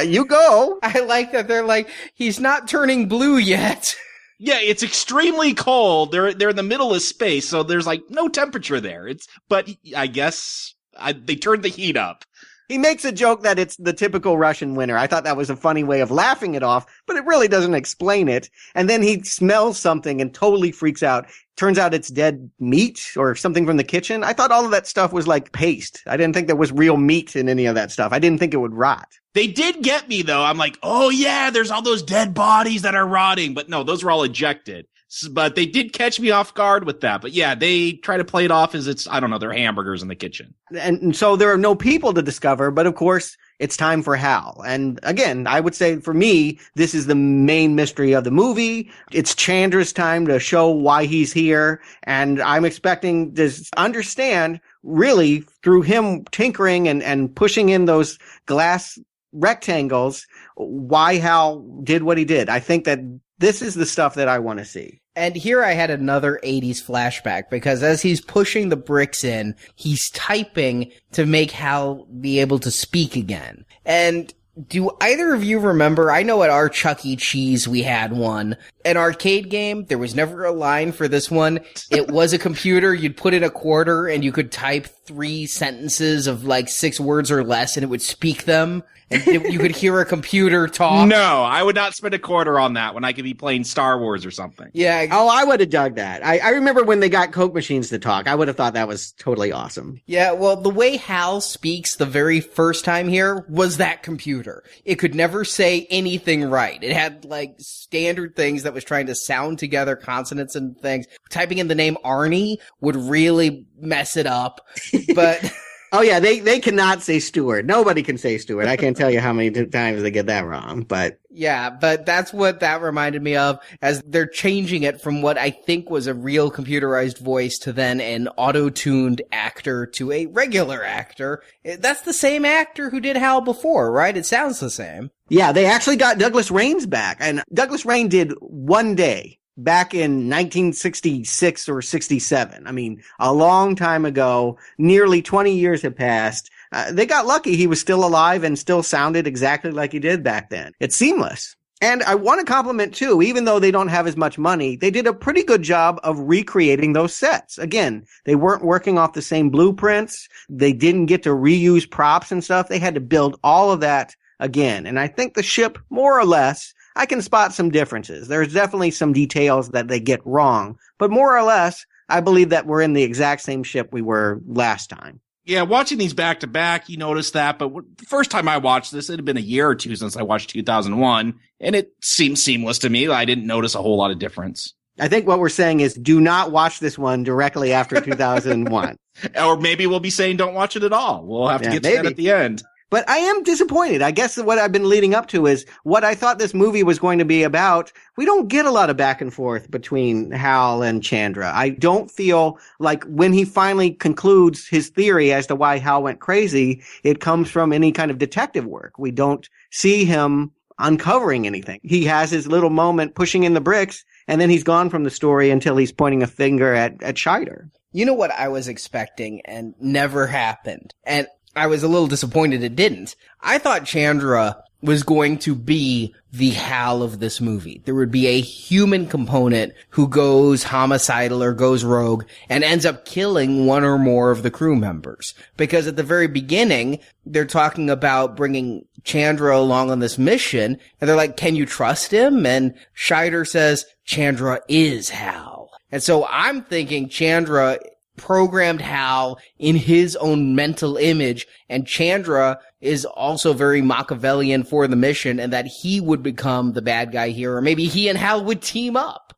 you go. I like that they're like, he's not turning blue yet. Yeah, it's extremely cold. They're in the middle of space, so there's like no temperature there. But I guess they turned the heat up. He makes a joke that it's the typical Russian winter. I thought that was a funny way of laughing it off, but it really doesn't explain it. And then he smells something and totally freaks out. Turns out it's dead meat or something from the kitchen. I thought all of that stuff was like paste. I didn't think there was real meat in any of that stuff. I didn't think it would rot. They did get me, though. I'm like, oh, yeah, there's all those dead bodies that are rotting. But no, those were all ejected. But they did catch me off guard with that. But yeah, they try to play it off as it's, I don't know, they're hamburgers in the kitchen. And so there are no people to discover, but of course it's time for Hal. And again, I would say for me, this is the main mystery of the movie. It's Chandra's time to show why he's here. And I'm expecting to understand really through him tinkering and pushing in those glass rectangles, why Hal did what he did. I think that this is the stuff that I want to see. And here I had another 80s flashback because as he's pushing the bricks in, he's typing to make Hal be able to speak again. And do either of you remember, I know at our Chuck E. Cheese we had one, an arcade game. There was never a line for this one. It was a computer. You'd put in a quarter and you could type 3 sentences of like 6 words or less and it would speak them. And you could hear a computer talk. No, I would not spend a quarter on that when I could be playing Star Wars or something. Yeah. Oh, I would have dug that. I remember when they got Coke machines to talk. I would have thought that was totally awesome. Yeah, well, the way Hal speaks the very first time here was that computer. It could never say anything right. It had, like, standard things that was trying to sound together, consonants and things. Typing in the name Arnie would really mess it up. But... Oh, yeah, they cannot say Stuart. Nobody can say Stuart. I can't tell you how many times they get that wrong, but... Yeah, but that's what that reminded me of, as they're changing it from what I think was a real computerized voice to then an auto-tuned actor to a regular actor. That's the same actor who did Hal before, right? It sounds the same. Yeah, they actually got Douglas Rains back, and Douglas Rain did One Day back in 1966 or 67. I mean, a long time ago, nearly 20 years have passed. They got lucky he was still alive and still sounded exactly like he did back then. It's seamless. And I want to compliment, too, even though they don't have as much money, they did a pretty good job of recreating those sets. Again, they weren't working off the same blueprints. They didn't get to reuse props and stuff. They had to build all of that again. And I think the ship, more or less, I can spot some differences. There's definitely some details that they get wrong. But more or less, I believe that we're in the exact same ship we were last time. Yeah, watching these back to back, you notice that. But the first time I watched this, it had been a year or two since I watched 2001, and it seemed seamless to me. I didn't notice a whole lot of difference. I think what we're saying is do not watch this one directly after 2001. Or maybe we'll be saying don't watch it at all. We'll have to get to that at the end. But I am disappointed. I guess what I've been leading up to is what I thought this movie was going to be about. We don't get a lot of back and forth between Hal and Chandra. I don't feel like when he finally concludes his theory as to why Hal went crazy, it comes from any kind of detective work. We don't see him uncovering anything. He has his little moment pushing in the bricks, and then he's gone from the story until he's pointing a finger at Scheider. You know what I was expecting and never happened? And I was a little disappointed it didn't. I thought Chandra was going to be the Hal of this movie. There would be a human component who goes homicidal or goes rogue and ends up killing one or more of the crew members. Because at the very beginning, they're talking about bringing Chandra along on this mission, and they're like, can you trust him? And Scheider says, Chandra is Hal. And so I'm thinking Chandra programmed Hal in his own mental image, and Chandra is also very Machiavellian for the mission, and that he would become the bad guy here, or maybe he and Hal would team up.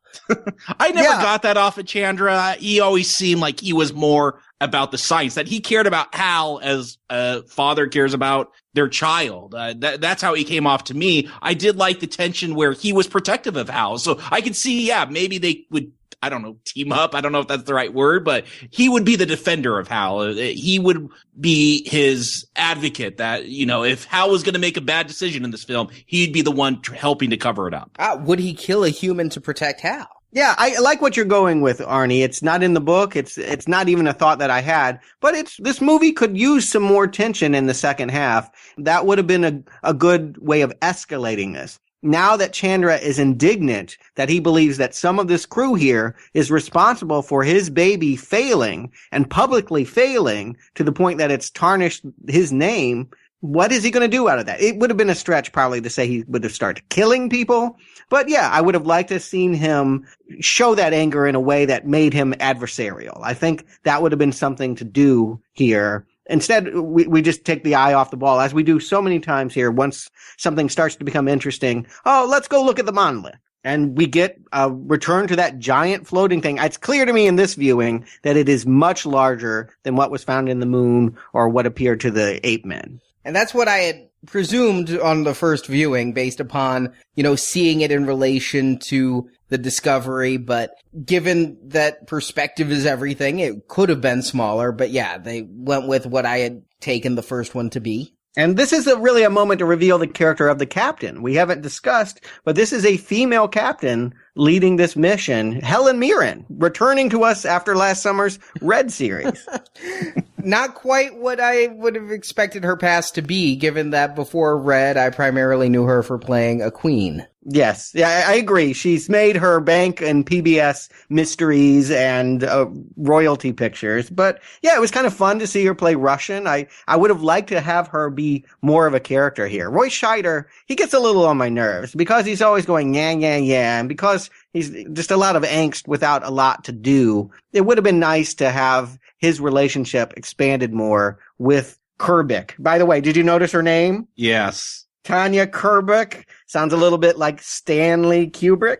I never got that off of Chandra. He always seemed like he was more about the science, that he cared about Hal as a father cares about their child. That's how he came off to me. I did like the tension where he was protective of Hal. So I could see, maybe they would, I don't know, team up. I don't know if that's the right word, but he would be the defender of Hal. He would be his advocate that, if Hal was going to make a bad decision in this film, he'd be the one helping to cover it up. Would he kill a human to protect Hal? Yeah, I like what you're going with, Arnie. It's not in the book. It's not even a thought that I had, but this movie could use some more tension in the second half. That would have been a good way of escalating this. Now that Chandra is indignant that he believes that some of this crew here is responsible for his baby failing and publicly failing to the point that it's tarnished his name, what is he going to do out of that? It would have been a stretch probably to say he would have started killing people. But yeah, I would have liked to have seen him show that anger in a way that made him adversarial. I think that would have been something to do here. Instead, we just take the eye off the ball, as we do so many times here. Once something starts to become interesting, let's go look at the monolith. And we get a return to that giant floating thing. It's clear to me in this viewing that it is much larger than what was found in the moon or what appeared to the ape men. And that's what I had presumed on the first viewing based upon, seeing it in relation to the discovery. But given that perspective is everything, it could have been smaller. But yeah, they went with what I had taken the first one to be. And this is really a moment to reveal the character of the captain. We haven't discussed, but this is a female captain leading this mission, Helen Mirren, returning to us after last summer's Red series. Not quite what I would have expected her past to be, given that before Red, I primarily knew her for playing a queen. Yes, yeah, I agree. She's made her bank and PBS mysteries and royalty pictures. But yeah, it was kind of fun to see her play Russian. I would have liked to have her be more of a character here. Roy Scheider, he gets a little on my nerves because he's always going, yeah, yeah, yeah. And because he's just a lot of angst without a lot to do. It would have been nice to have his relationship expanded more with Kubrick. By the way, did you notice her name? Yes. Tanya Kubrick. Sounds a little bit like Stanley Kubrick.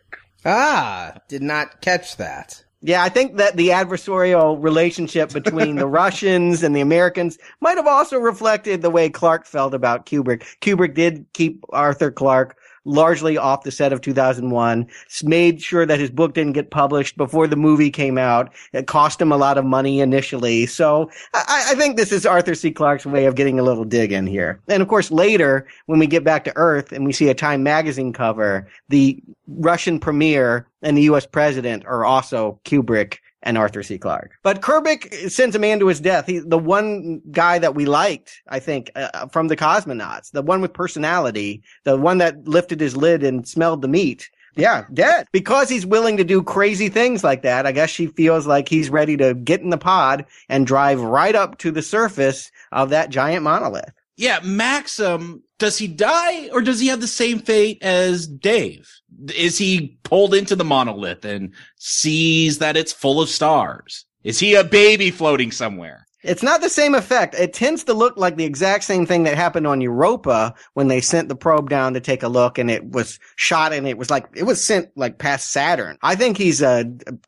Did not catch that. Yeah, I think that the adversarial relationship between the Russians and the Americans might have also reflected the way Clarke felt about Kubrick. Kubrick did keep Arthur Clarke largely off the set of 2001, made sure that his book didn't get published before the movie came out. It cost him a lot of money initially. So I think this is Arthur C. Clarke's way of getting a little dig in here. And of course, later, when we get back to Earth and we see a Time magazine cover, the Russian premier and the U.S. president are also Kubrick and Arthur C. Clarke. But Kubrick sends a man to his death. The one guy that we liked, I think, from the cosmonauts, the one with personality, the one that lifted his lid and smelled the meat. Yeah, dead. Because he's willing to do crazy things like that, I guess she feels like he's ready to get in the pod and drive right up to the surface of that giant monolith. Yeah, Maxim, does he die or does he have the same fate as Dave? Is he pulled into the monolith and sees that it's full of stars? Is he a baby floating somewhere? It's not the same effect. It tends to look like the exact same thing that happened on Europa when they sent the probe down to take a look and it was shot and it was sent like past Saturn. I think he's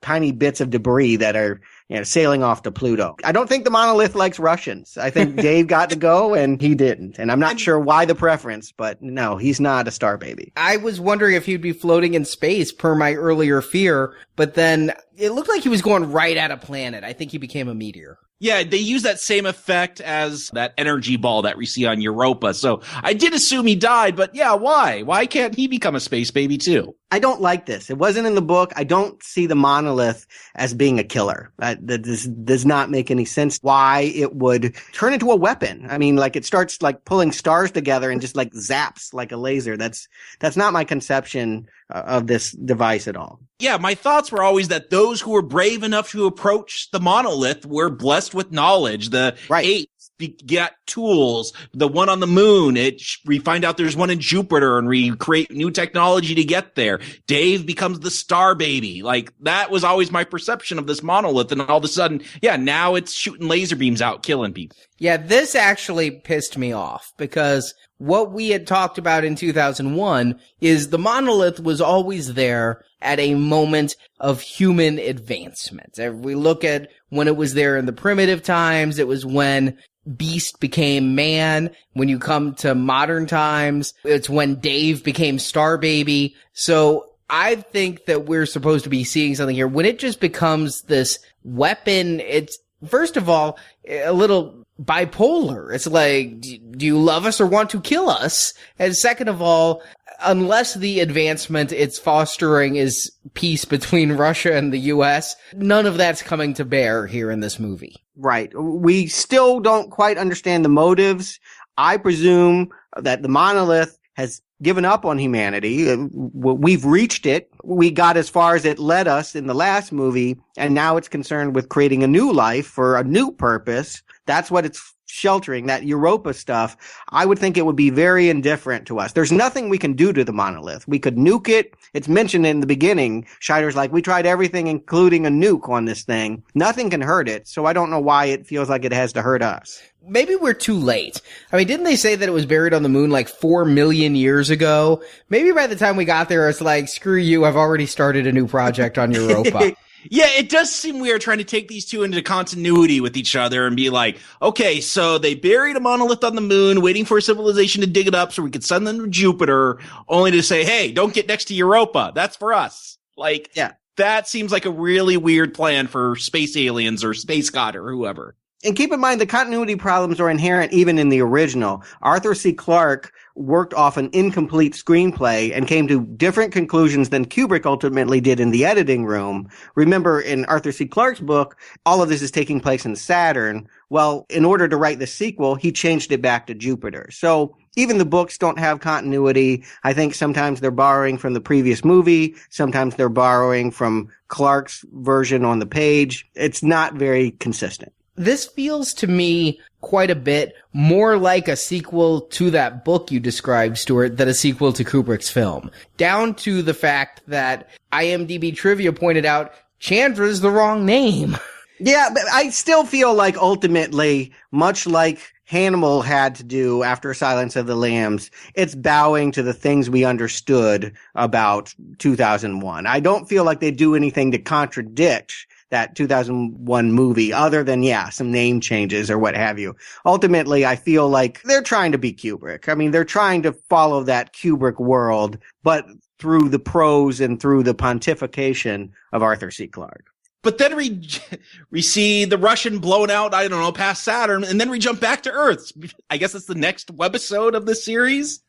tiny bits of debris that are, sailing off to Pluto. I don't think the monolith likes Russians. I think Dave got to go and he didn't. And I'm not sure why the preference, but no, he's not a star baby. I was wondering if he'd be floating in space per my earlier fear, but then it looked like he was going right at a planet. I think he became a meteor. Yeah, they use that same effect as that energy ball that we see on Europa. So I did assume he died, but yeah, why? Why can't he become a space baby too? I don't like this. It wasn't in the book. I don't see the monolith as being a killer. This does not make any sense why it would turn into a weapon. I mean, like it starts like pulling stars together and just like zaps like a laser. That's not my conception of this device at all. Yeah, my thoughts were always that those who were brave enough to approach the monolith were blessed with knowledge. The apes get tools. The one on the moon, we find out there's one in Jupiter and we create new technology to get there. Dave becomes the star baby. Like that was always my perception of this monolith. And all of a sudden, yeah, now it's shooting laser beams out, killing people. Yeah, this actually pissed me off because what we had talked about in 2001 is the monolith was always there at a moment of human advancement. If we look at when it was there in the primitive times, it was when Beast became man. When you come to modern times, it's when Dave became Star Baby. So I think that we're supposed to be seeing something here. When it just becomes this weapon, it's, first of all, a little bipolar. It's like, do you love us or want to kill us? And second of all, unless the advancement it's fostering is peace between Russia and the US, none of that's coming to bear here in this movie. Right. We still don't quite understand the motives. I presume that the monolith has given up on humanity. We've reached it. We got as far as it led us in the last movie, and now it's concerned with creating a new life for a new purpose. That's what it's sheltering, that Europa stuff. I would think it would be very indifferent to us. There's nothing we can do to the monolith. We could nuke it. It's mentioned in the beginning. Scheider's like, we tried everything, including a nuke on this thing. Nothing can hurt it. So I don't know why it feels like it has to hurt us. Maybe we're too late. I mean, didn't they say that it was buried on the moon like 4 million years ago? Maybe by the time we got there, it's like, screw you, I've already started a new project on Europa. Yeah, it does seem weird trying to take these two into continuity with each other and be like, okay, so they buried a monolith on the moon, waiting for a civilization to dig it up so we could send them to Jupiter, only to say, hey, don't get next to Europa. That's for us. Like, yeah, that seems like a really weird plan for space aliens or Space God or whoever. And keep in mind, the continuity problems are inherent even in the original. Arthur C. Clarke worked off an incomplete screenplay and came to different conclusions than Kubrick ultimately did in the editing room. Remember, in Arthur C. Clarke's book, all of this is taking place in Saturn. Well, in order to write the sequel, he changed it back to Jupiter. So even the books don't have continuity. I think sometimes they're borrowing from the previous movie. Sometimes they're borrowing from Clarke's version on the page. It's not very consistent. This feels to me quite a bit more like a sequel to that book you described, Stuart, than a sequel to Kubrick's film. Down to the fact that IMDb trivia pointed out Chandra's the wrong name. Yeah, but I still feel like ultimately, much like Hannibal had to do after Silence of the Lambs, it's bowing to the things we understood about 2001. I don't feel like they do anything to contradict that 2001 movie other than, some name changes or what have you. Ultimately, I feel like they're trying to be Kubrick. I mean, they're trying to follow that Kubrick world, but through the prose and through the pontification of Arthur C. Clarke. But then we see the Russian blown out, I don't know, past Saturn, and then we jump back to Earth. I guess it's the next webisode of this series.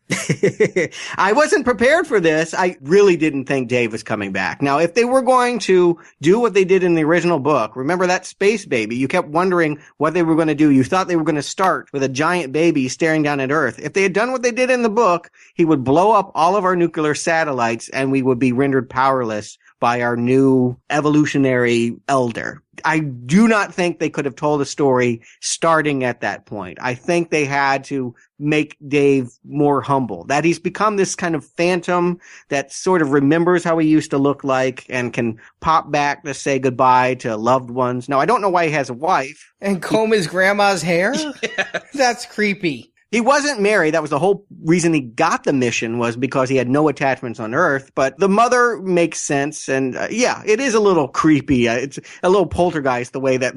I wasn't prepared for this. I really didn't think Dave was coming back. Now, if they were going to do what they did in the original book, remember that space baby? You kept wondering what they were going to do. You thought they were going to start with a giant baby staring down at Earth. If they had done what they did in the book, he would blow up all of our nuclear satellites and we would be rendered powerless by our new evolutionary elder. I do not think they could have told a story starting at that point. I think they had to make Dave more humble, that he's become this kind of phantom that sort of remembers how he used to look like and can pop back to say goodbye to loved ones. Now, I don't know why he has a wife. And comb his grandma's hair? Yes. That's creepy. He wasn't married. That was the whole reason he got the mission, was because he had no attachments on Earth. But the mother makes sense. And yeah, it is a little creepy. It's a little poltergeist, the way that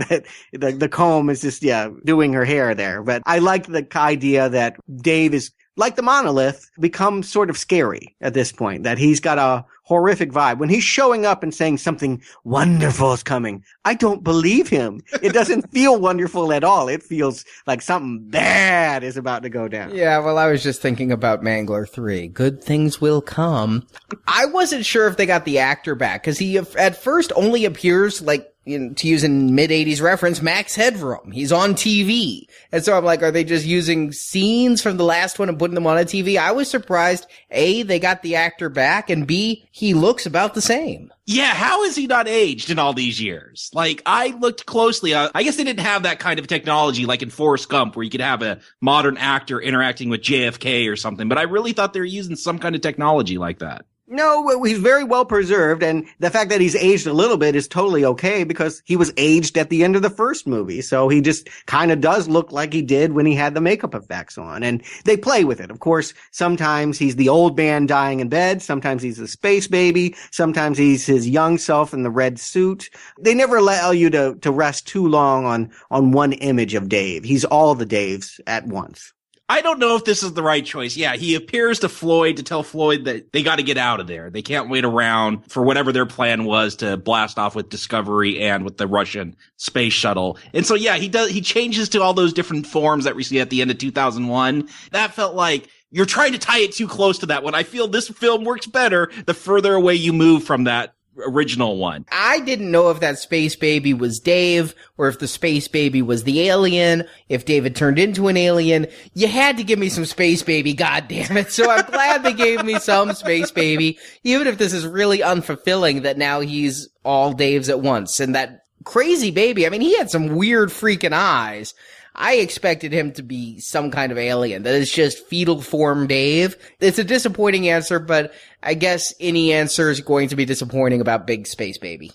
the comb is just, doing her hair there. But I like the idea that Dave is, like the monolith, become sort of scary at this point, that he's got a horrific vibe. When he's showing up and saying something wonderful is coming, I don't believe him. It doesn't feel wonderful at all. It feels like something bad is about to go down. Yeah, well, I was just thinking about Mangler 3. Good things will come. I wasn't sure if they got the actor back, because he at first only appears like, to use a mid-'80s reference, Max Headroom. He's on TV. And so I'm like, are they just using scenes from the last one and putting them on a TV? I was surprised, A, they got the actor back, and B, he looks about the same. Yeah, how is he not aged in all these years? Like, I looked closely. I guess they didn't have that kind of technology like in Forrest Gump, where you could have a modern actor interacting with JFK or something. But I really thought they were using some kind of technology like that. No, he's very well preserved, and the fact that he's aged a little bit is totally okay, because he was aged at the end of the first movie, so he just kind of does look like he did when he had the makeup effects on, and they play with it. Of course, sometimes he's the old man dying in bed, sometimes he's the space baby, sometimes he's his young self in the red suit. They never allow you to rest too long on one image of Dave. He's all the Daves at once. I don't know if this is the right choice. Yeah, he appears to Floyd to tell Floyd that they got to get out of there. They can't wait around for whatever their plan was to blast off with Discovery and with the Russian space shuttle. And so, yeah, he changes to all those different forms that we see at the end of 2001. That felt like you're trying to tie it too close to that one. I feel this film works better the further away you move from that original one. I didn't know if that space baby was Dave, or if the space baby was the alien, if David turned into an alien. You had to give me some space baby, goddammit. So I'm glad they gave me some space baby, even if this is really unfulfilling that now he's all Daves at once. And that crazy baby, I mean, he had some weird freaking eyes. I expected him to be some kind of alien. That is just fetal form Dave. It's a disappointing answer, but I guess any answer is going to be disappointing about Big Space Baby.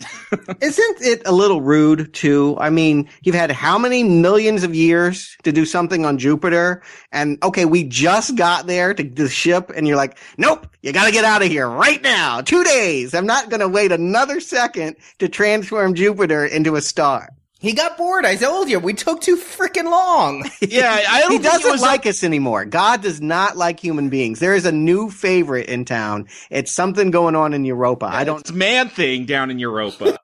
Isn't it a little rude, too? I mean, you've had how many millions of years to do something on Jupiter? And, okay, we just got there to the ship, and you're like, nope, you gotta get out of here right now. 2 days. I'm not gonna wait another second to transform Jupiter into a star. He got bored. I told you. We took too freaking long. Yeah, I don't He think doesn't like us anymore. God does not like human beings. There is a new favorite in town. It's something going on in Europa. It's Man-Thing down in Europa.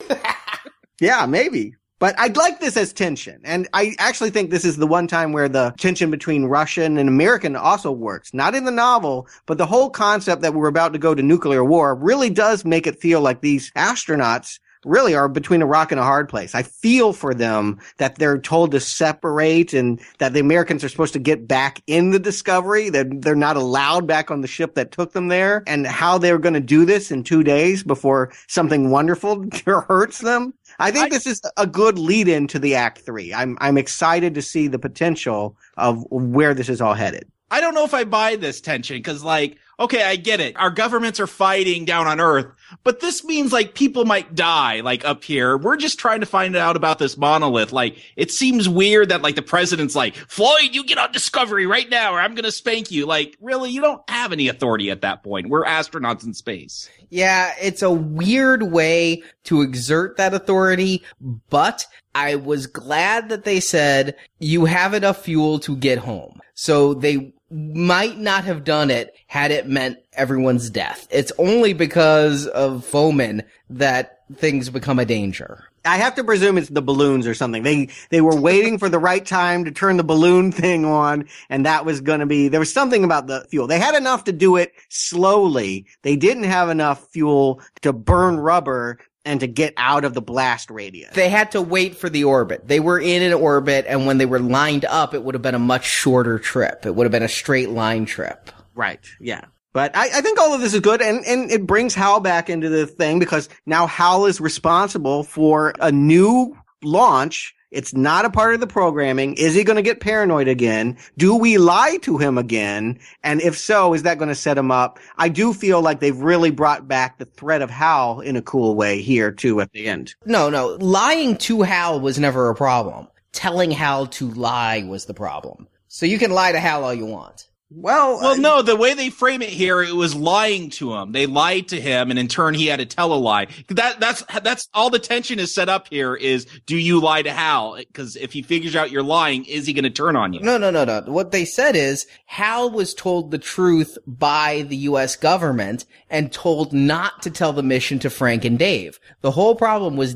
Yeah, maybe. But I'd like this as tension. And I actually think this is the one time where the tension between Russian and American also works. Not in the novel, but the whole concept that we're about to go to nuclear war really does make it feel like these astronauts really are between a rock and a hard place. I feel for them that they're told to separate, and that the Americans are supposed to get back in the Discovery, that they're not allowed back on the ship that took them there, and how they're going to do this in 2 days before something wonderful hurts them. I think this is a good lead in to the Act 3. I'm excited to see the potential of where this is all headed. I don't know if I buy this tension, because, like, okay, I get it. Our governments are fighting down on Earth, but this means, like, people might die, like, up here. We're just trying to find out about this monolith. Like, it seems weird that, like, the president's like, Floyd, you get on Discovery right now, or I'm gonna spank you. Like, really, you don't have any authority at that point. We're astronauts in space. Yeah, it's a weird way to exert that authority, but I was glad that they said, you have enough fuel to get home. So they might not have done it had it meant everyone's death. It's only because of Bowman that things become a danger. I have to presume it's the balloons or something. They were waiting for the right time to turn the balloon thing on, and that was going to be, there was something about the fuel. They had enough to do it slowly. They didn't have enough fuel to burn rubber and to get out of the blast radius. They had to wait for the orbit. They were in an orbit, and when they were lined up, it would have been a much shorter trip. It would have been a straight line trip. Right, yeah. But I think all of this is good, and it brings Hal back into the thing, because now Hal is responsible for a new launch. It's not a part of the programming. Is he going to get paranoid again? Do we lie to him again? And if so, is that going to set him up? I do feel like they've really brought back the threat of Hal in a cool way here, too, at the end. No. Lying to Hal was never a problem. Telling Hal to lie was the problem. So you can lie to Hal all you want. Well, no, the way they frame it here, it was lying to him. They lied to him, and in turn, he had to tell a lie. That's all the tension is set up here is, do you lie to Hal? Because if he figures out you're lying, is he going to turn on you? No. What they said is, Hal was told the truth by the U.S. government and told not to tell the mission to Frank and Dave. The whole problem was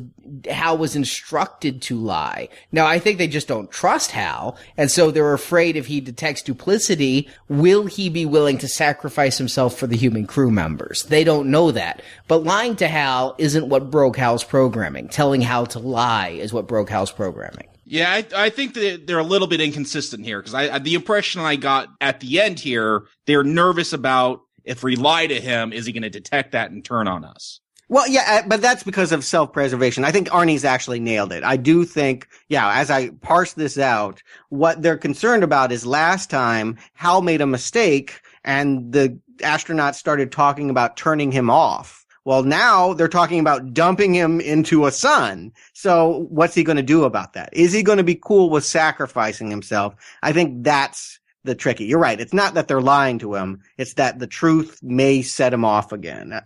Hal was instructed to lie. Now, I think they just don't trust Hal, and so they're afraid if he detects duplicity, will he be willing to sacrifice himself for the human crew members? They don't know that. But lying to Hal isn't what broke Hal's programming. Telling Hal to lie is what broke Hal's programming. Yeah, I think that they're a little bit inconsistent here, because the impression I got at the end here, they're nervous about, if we lie to him, is he going to detect that and turn on us? Well, yeah, but that's because of self-preservation. I think Arnie's actually nailed it. I do think, as I parse this out, what they're concerned about is last time Hal made a mistake and the astronauts started talking about turning him off. Well, now they're talking about dumping him into a sun. So what's he going to do about that? Is he going to be cool with sacrificing himself? I think that's the tricky. You're right. It's not that they're lying to him. It's that the truth may set him off again.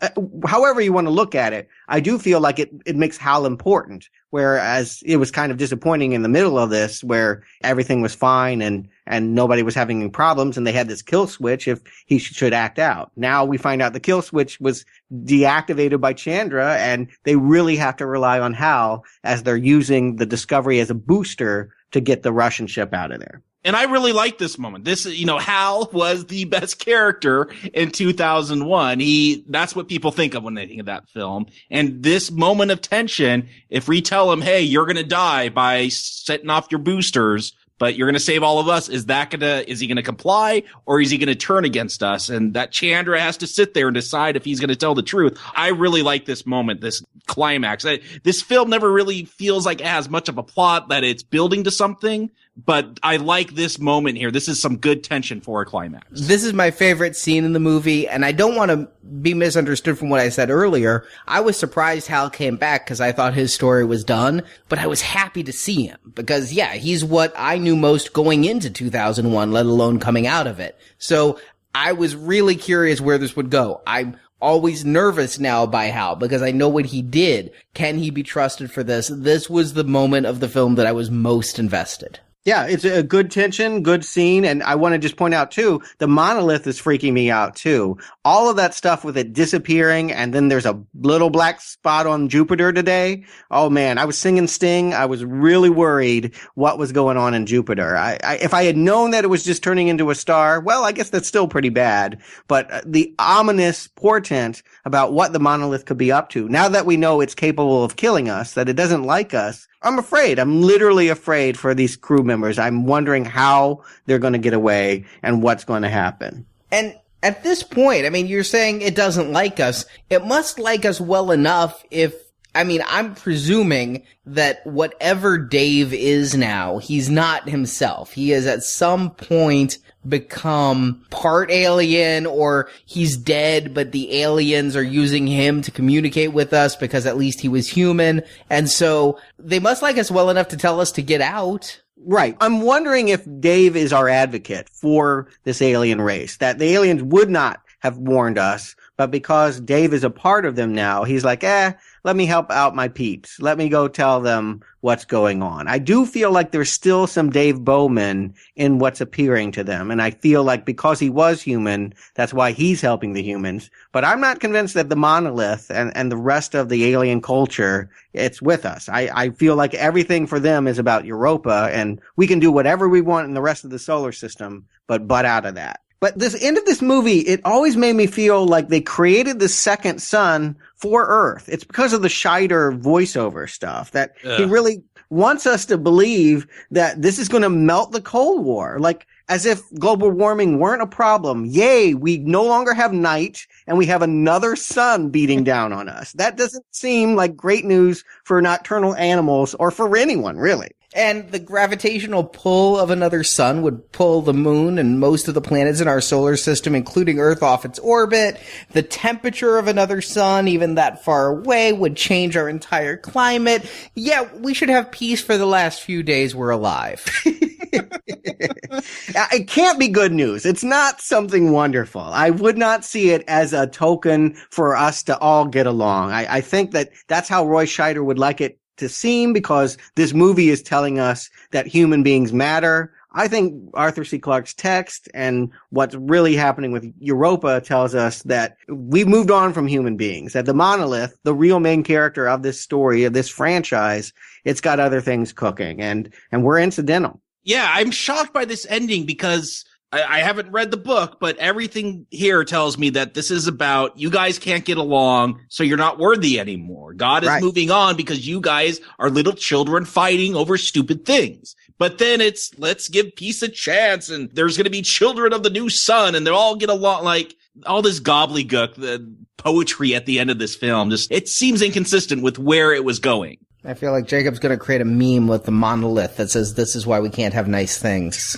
However you want to look at it, I do feel like it makes Hal important, whereas it was kind of disappointing in the middle of this where everything was fine and nobody was having any problems and they had this kill switch if he should act out. Now we find out the kill switch was deactivated by Chandra and they really have to rely on Hal as they're using the Discovery as a booster to get the Russian ship out of there. And I really like this moment. Hal was the best character in 2001. That's what people think of when they think of that film. And this moment of tension, if we tell him, hey, you're going to die by setting off your boosters, but you're going to save all of us, is he going to comply or is he going to turn against us? And that Chandra has to sit there and decide if he's going to tell the truth. I really like this moment, this climax. This film never really feels like it has much of a plot, that it's building to something, but I like this moment here. This is some good tension for a climax. This is my favorite scene in the movie, and I don't want to be misunderstood from what I said earlier. I was surprised Hal came back because I thought his story was done, but I was happy to see him because, he's what I knew most going into 2001, let alone coming out of it. So I was really curious where this would go. I'm always nervous now by Hal because I know what he did. Can he be trusted for this? This was the moment of the film that I was most invested. Yeah, it's a good tension, good scene, and I want to just point out, too, the monolith is freaking me out, too. All of that stuff with it disappearing, and then there's a little black spot on Jupiter today. Oh, man, I was singing Sting. I was really worried what was going on in Jupiter. If I had known that it was just turning into a star, well, I guess that's still pretty bad. But the ominous portent about what the monolith could be up to, now that we know it's capable of killing us, that it doesn't like us, I'm afraid. I'm literally afraid for these crew members. I'm wondering how they're going to get away and what's going to happen. And at this point, you're saying it doesn't like us. It must like us well enough I'm presuming that whatever Dave is now, he's not himself. He has at some point become part alien, or he's dead, but the aliens are using him to communicate with us because at least he was human. And so they must like us well enough to tell us to get out. Right. I'm wondering if Dave is our advocate for this alien race, that the aliens would not have warned us, But because Dave is a part of them now, he's like, let me help out my peeps. Let me go tell them what's going on. I do feel like there's still some Dave Bowman in what's appearing to them. And I feel like because he was human, that's why he's helping the humans. But I'm not convinced that the monolith and the rest of the alien culture, it's with us. I feel like everything for them is about Europa, and we can do whatever we want in the rest of the solar system, but butt out of that. But this end of this movie, it always made me feel like they created the second sun for Earth. It's because of the Scheider voiceover stuff that he really wants us to believe that this is going to melt the Cold War. Like, as if global warming weren't a problem. Yay, we no longer have night and we have another sun beating down on us. That doesn't seem like great news for nocturnal animals or for anyone, really. And the gravitational pull of another sun would pull the moon and most of the planets in our solar system, including Earth, off its orbit. The temperature of another sun, even that far away, would change our entire climate. Yeah, we should have peace for the last few days we're alive. It can't be good news. It's not something wonderful. I would not see it as a token for us to all get along. I think that that's how Roy Scheider would like it to seem, because this movie is telling us that human beings matter. I think Arthur C. Clarke's text and what's really happening with Europa tells us that we've moved on from human beings, that the monolith, the real main character of this story, of this franchise, it's got other things cooking, and we're incidental. Yeah, I'm shocked by this ending because I haven't read the book, but everything here tells me that this is about you guys can't get along, so you're not worthy anymore. God is moving on because you guys are little children fighting over stupid things. But then it's, let's give peace a chance, and there's going to be children of the new sun, and they'll all get along. Like, all this gobbledygook, the poetry at the end of this film, just, it seems inconsistent with where it was going. I feel like Jacob's going to create a meme with the monolith that says, "This is why we can't have nice things."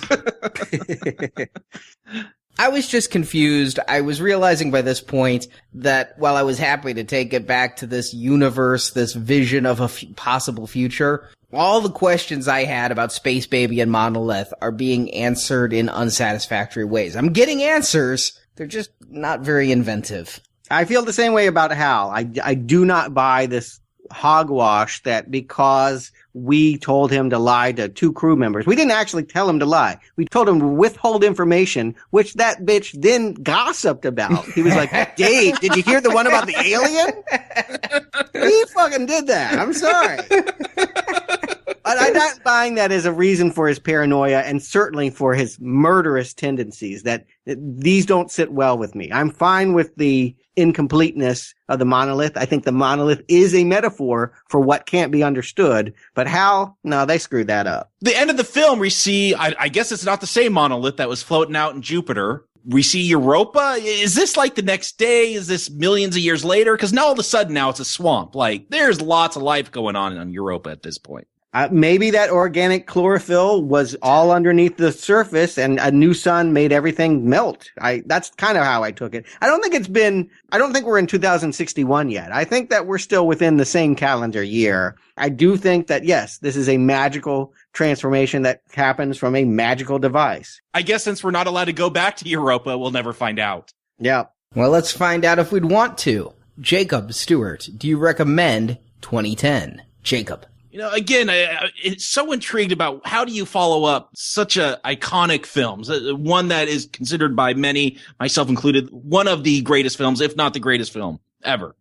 I was just confused. I was realizing by this point that while I was happy to take it back to this universe, this vision of a possible future, all the questions I had about Space Baby and Monolith are being answered in unsatisfactory ways. I'm getting answers. They're just not very inventive. I feel the same way about Hal. I do not buy this hogwash that because we told him to lie to two crew members. We didn't actually tell him to lie. We told him to withhold information, which that bitch then gossiped about. He was like, "Dave, did you hear the one about the alien?" He fucking did that. I'm sorry. But I'm not buying that as a reason for his paranoia, and certainly for his murderous tendencies, that these don't sit well with me. I'm fine with the incompleteness of the monolith. I think the monolith is a metaphor for what can't be understood. But Hal, no, they screwed that up. The end of the film, we see, I guess it's not the same monolith that was floating out in Jupiter. We see Europa. Is this like the next day? Is this millions of years later? Because now all of a sudden now it's a swamp. Like, there's lots of life going on Europa at this point. Maybe that organic chlorophyll was all underneath the surface and a new sun made everything melt. That's kind of how I took it. I don't think we're in 2061 yet. I think that we're still within the same calendar year. I do think that, yes, this is a magical transformation that happens from a magical device. I guess since we're not allowed to go back to Europa, we'll never find out. Yeah. Well, let's find out if we'd want to. Jakob, Stuart, do you recommend 2010? Jakob. You know, again, it's so intrigued about how do you follow up such a iconic films, one that is considered by many, myself included, one of the greatest films, if not the greatest film ever.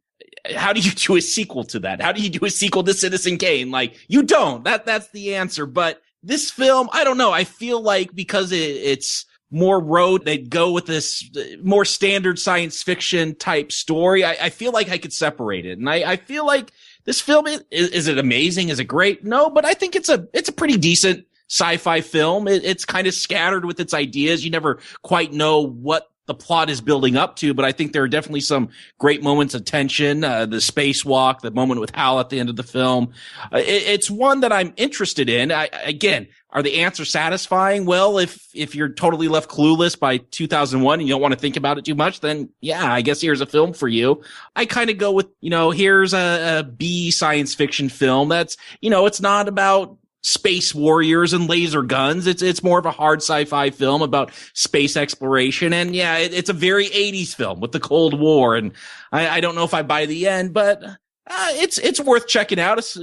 How do you do a sequel to that? How do you do a sequel to Citizen Kane? Like, you don't. That's the answer. But this film, I don't know. I feel like because it's more road, they'd go with this more standard science fiction type story. I feel like I could separate it. And I feel like this film, is it amazing? Is it great? No, but I think it's a pretty decent sci-fi film. It's kind of scattered with its ideas. You never quite know what the plot is building up to, but I think there are definitely some great moments of tension. The spacewalk, the moment with Hal at the end of the film. It's one that I'm interested in. Again, are the answers satisfying? Well, if you're totally left clueless by 2001 and you don't want to think about it too much, then yeah, I guess here's a film for you. I kind of go with, here's a B science fiction film that's, it's not about space warriors and laser guns. It's more of a hard sci-fi film about space exploration. And yeah, it's a very 80s film with the Cold War. And I don't know if I buy the end, but it's worth checking out. It's,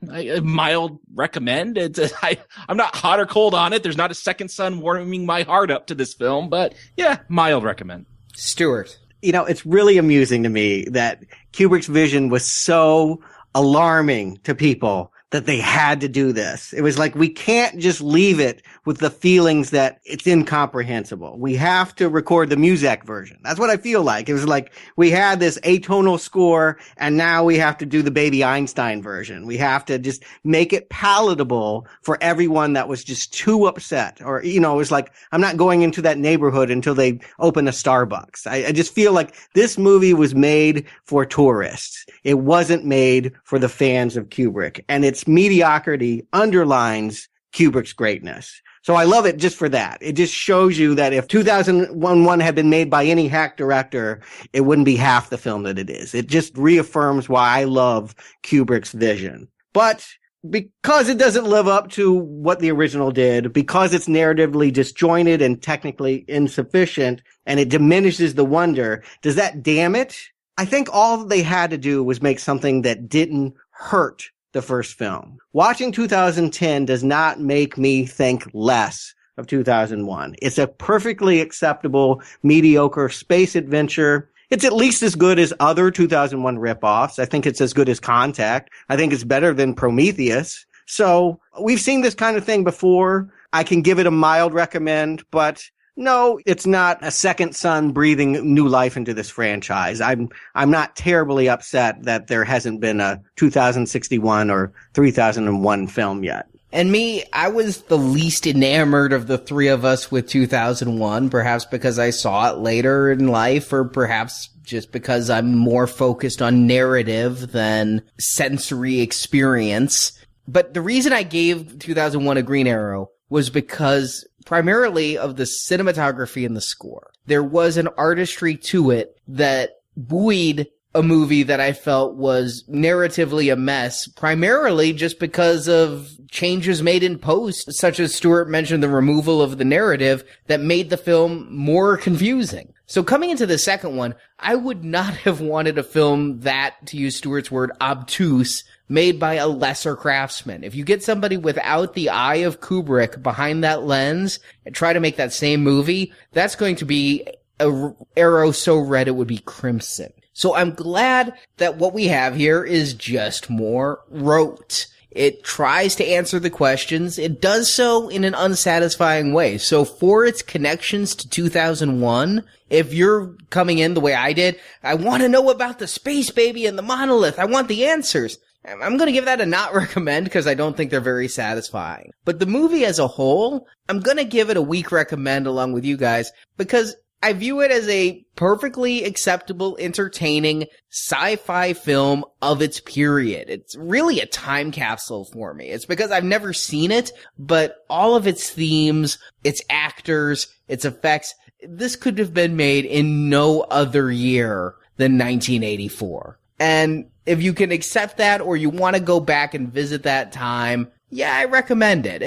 a mild recommend. I'm not hot or cold on it. There's not a second sun warming my heart up to this film, but yeah, mild recommend. Stuart. It's really amusing to me that Kubrick's vision was so alarming to people that they had to do this. It was like, we can't just leave it with the feelings that it's incomprehensible. We have to record the Muzak version. That's what I feel like. It was like, we had this atonal score and now we have to do the Baby Einstein version. We have to just make it palatable for everyone that was just too upset. Or, it was like, I'm not going into that neighborhood until they open a Starbucks. I just feel like this movie was made for tourists. It wasn't made for the fans of Kubrick. And its mediocrity underlines Kubrick's greatness. So I love it just for that. It just shows you that if 2001 had been made by any hack director, it wouldn't be half the film that it is. It just reaffirms why I love Kubrick's vision. But because it doesn't live up to what the original did, because it's narratively disjointed and technically insufficient, and it diminishes the wonder, does that damn it? I think all they had to do was make something that didn't hurt the first film. Watching 2010 does not make me think less of 2001. It's a perfectly acceptable, mediocre space adventure. It's at least as good as other 2001 ripoffs. I think it's as good as Contact. I think it's better than Prometheus. So we've seen this kind of thing before. I can give it a mild recommend, but no, it's not a second sun breathing new life into this franchise. I'm not terribly upset that there hasn't been a 2061 or 3001 film yet. And me, I was the least enamored of the three of us with 2001, perhaps because I saw it later in life, or perhaps just because I'm more focused on narrative than sensory experience. But the reason I gave 2001 a green arrow was because primarily of the cinematography and the score. There was an artistry to it that buoyed a movie that I felt was narratively a mess, primarily just because of changes made in post, such as Stuart mentioned, the removal of the narrative that made the film more confusing. So coming into the second one, I would not have wanted a film that, to use Stuart's word, obtuse, made by a lesser craftsman. If you get somebody without the eye of Kubrick behind that lens and try to make that same movie, that's going to be an arrow so red it would be crimson. So I'm glad that what we have here is just more rote. It tries to answer the questions. It does so in an unsatisfying way. So for its connections to 2001, if you're coming in the way I did, I want to know about the space baby and the monolith. I want the answers. I'm going to give that a not recommend because I don't think they're very satisfying. But the movie as a whole, I'm going to give it a weak recommend along with you guys because I view it as a perfectly acceptable, entertaining sci-fi film of its period. It's really a time capsule for me. It's because I've never seen it, but all of its themes, its actors, its effects, this could have been made in no other year than 1984. And if you can accept that or you want to go back and visit that time, yeah, I recommend it.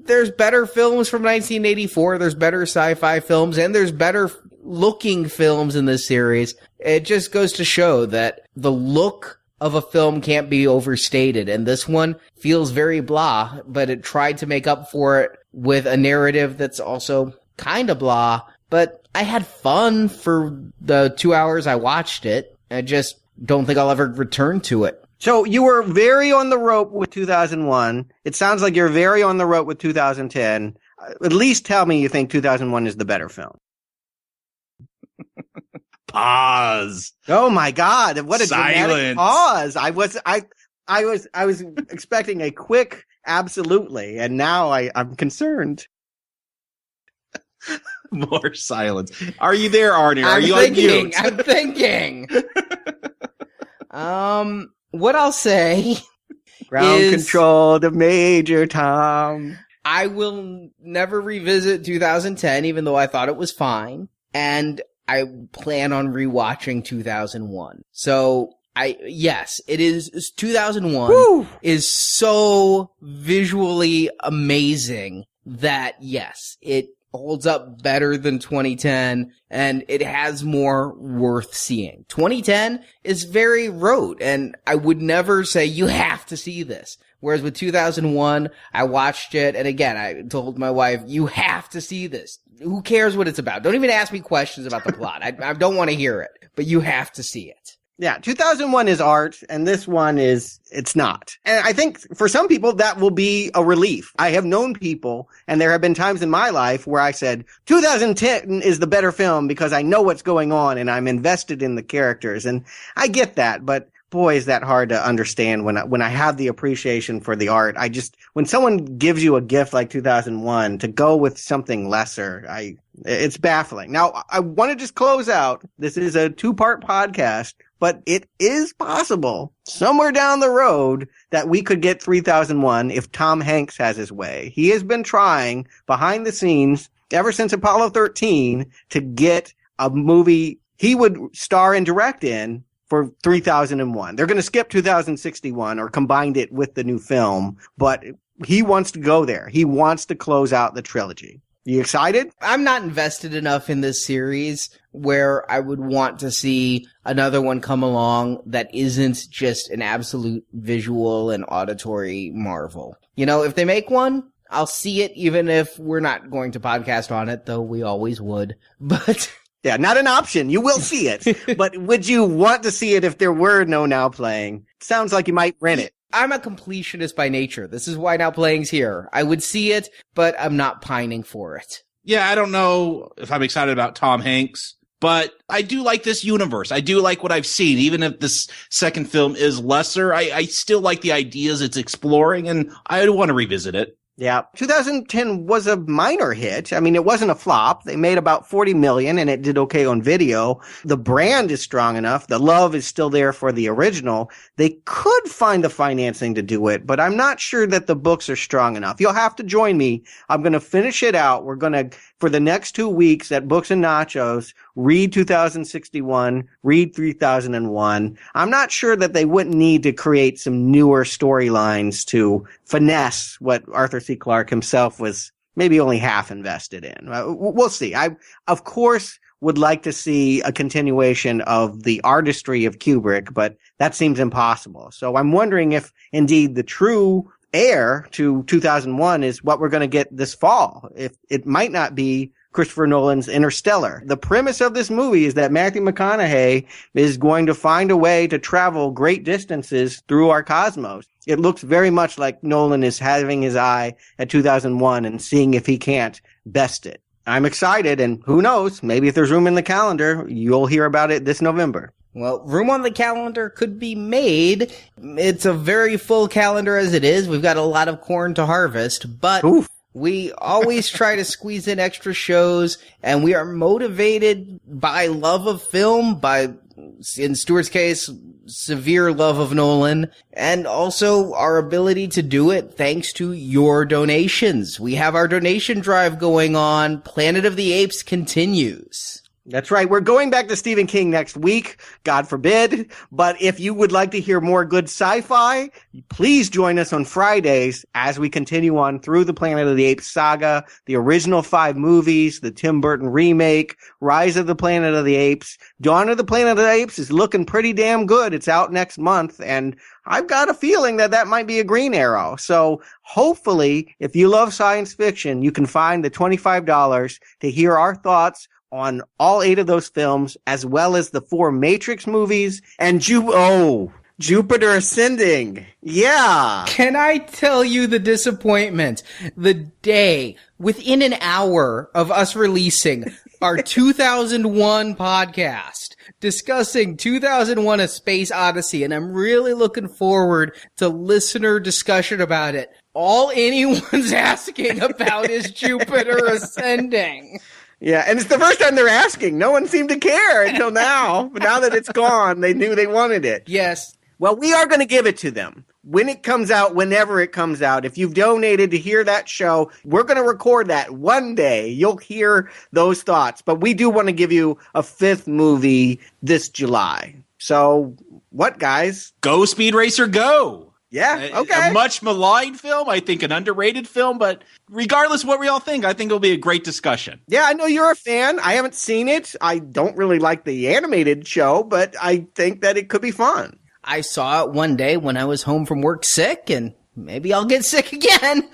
There's better films from 1984, there's better sci-fi films, and there's better looking films in this series. It just goes to show that the look of a film can't be overstated, and this one feels very blah, but it tried to make up for it with a narrative that's also kind of blah, but I had fun for the 2 hours I watched it. I just don't think I'll ever return to it. So you were very on the rope with 2001. It sounds like you're very on the rope with 2010. At least tell me you think 2001 is the better film. Pause. Oh my God. What a Silence. dramatic pause. I was expecting a quick absolutely, and now I'm concerned. More silence. Are you there, Arnie? Are you thinking, on mute? I'm thinking. What I'll say Ground is control to Major Tom. I will never revisit 2010, even though I thought it was fine. And I plan on rewatching 2001. So Yes, it is. 2001 Woo! is so visually amazing that, yes, it holds up better than 2010, and it has more worth seeing. 2010 is very rote, and I would never say you have to see this. Whereas with 2001, I watched it, and again, I told my wife, you have to see this. Who cares what it's about? Don't even ask me questions about the plot. I don't want to hear it, but you have to see it. Yeah, 2001 is art, and this one it's not. And I think for some people that will be a relief. I have known people, and there have been times in my life where I said, 2010 is the better film because I know what's going on and I'm invested in the characters. And I get that, but boy, is that hard to understand when I have the appreciation for the art. When someone gives you a gift like 2001 to go with something lesser, it's baffling. Now, I want to just close out. This is a 2-part podcast, but it is possible somewhere down the road that we could get 3001 if Tom Hanks has his way. He has been trying behind the scenes ever since Apollo 13 to get a movie he would star and direct in for 3001. They're going to skip 2061 or combined it with the new film, but he wants to go there. He wants to close out the trilogy. You excited? I'm not invested enough in this series where I would want to see another one come along that isn't just an absolute visual and auditory marvel. You know, if they make one, I'll see it even if we're not going to podcast on it, though we always would. But yeah, not an option. You will see it. But would you want to see it if there were no Now Playing? Sounds like you might rent it. I'm a completionist by nature. This is why Now Playing's here. I would see it, but I'm not pining for it. Yeah, I don't know if I'm excited about Tom Hanks, but I do like this universe. I do like what I've seen. Even if this second film is lesser, I still like the ideas it's exploring, and I want to revisit it. Yeah. 2010 was a minor hit. I mean, it wasn't a flop. They made about 40 million and it did okay on video. The brand is strong enough. The love is still there for the original. They could find the financing to do it, but I'm not sure that the books are strong enough. You'll have to join me. I'm going to finish it out. We're going to, for the next 2 weeks at Books and Nachos, read 2061, read 3001. I'm not sure that they wouldn't need to create some newer storylines to finesse what Arthur C. Clarke himself was maybe only half invested in. We'll see. I, of course, would like to see a continuation of the artistry of Kubrick, but that seems impossible. So I'm wondering if indeed the true heir to 2001 is what we're going to get this fall. If it might not be Christopher Nolan's Interstellar. The premise of this movie is that Matthew McConaughey is going to find a way to travel great distances through our cosmos. It looks very much like Nolan is having his eye at 2001 and seeing if he can't best it. I'm excited, and who knows, maybe if there's room in the calendar, you'll hear about it this November. Well, room on the calendar could be made. It's a very full calendar as it is. We've got a lot of corn to harvest, but Oof. We always try to squeeze in extra shows, and we are motivated by love of film, by, in Stuart's case, severe love of Nolan, and also our ability to do it thanks to your donations. We have our donation drive going on. Planet of the Apes continues. That's right. We're going back to Stephen King next week, God forbid. But if you would like to hear more good sci-fi, please join us on Fridays as we continue on through the Planet of the Apes saga, the original 5 movies, the Tim Burton remake, Rise of the Planet of the Apes. Dawn of the Planet of the Apes is looking pretty damn good. It's out next month, and I've got a feeling that might be a Green Arrow. So hopefully, if you love science fiction, you can find the $25 to hear our thoughts on all 8 of those films, as well as the 4 Matrix movies and Jupiter Ascending. Yeah. Can I tell you the disappointment? The day, within an hour of us releasing our 2001 podcast, discussing 2001 A Space Odyssey, and I'm really looking forward to listener discussion about it. All anyone's asking about is Jupiter Ascending. Yeah, and it's the first time they're asking. No one seemed to care until now. But now that it's gone, they knew they wanted it. Yes. Well, we are going to give it to them. When it comes out, whenever it comes out, if you've donated to hear that show, we're going to record that one day. You'll hear those thoughts. But we do want to give you a 5th movie this July. So what, guys? Go Speed Racer, go! Yeah, okay. A much maligned film, I think an underrated film, but regardless of what we all think, I think it'll be a great discussion. Yeah, I know you're a fan. I haven't seen it. I don't really like the animated show, but I think that it could be fun. I saw it one day when I was home from work sick, and maybe I'll get sick again.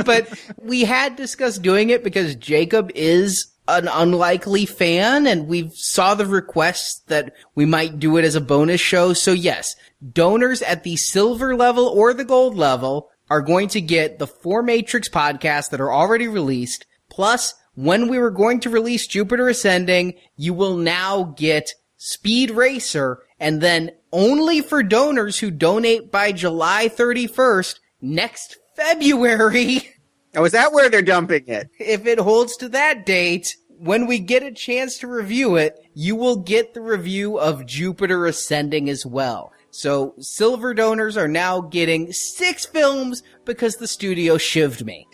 But we had discussed doing it because Jakob is an unlikely fan, and we saw the requests that we might do it as a bonus show. So yes, donors at the silver level or the gold level are going to get the 4 Matrix podcasts that are already released. Plus, when we were going to release Jupiter Ascending, you will now get Speed Racer, and then only for donors who donate by July 31st, next February. Oh, is that where they're dumping it? If it holds to that date, when we get a chance to review it, you will get the review of Jupiter Ascending as well. So silver donors are now getting 6 films because the studio shivved me.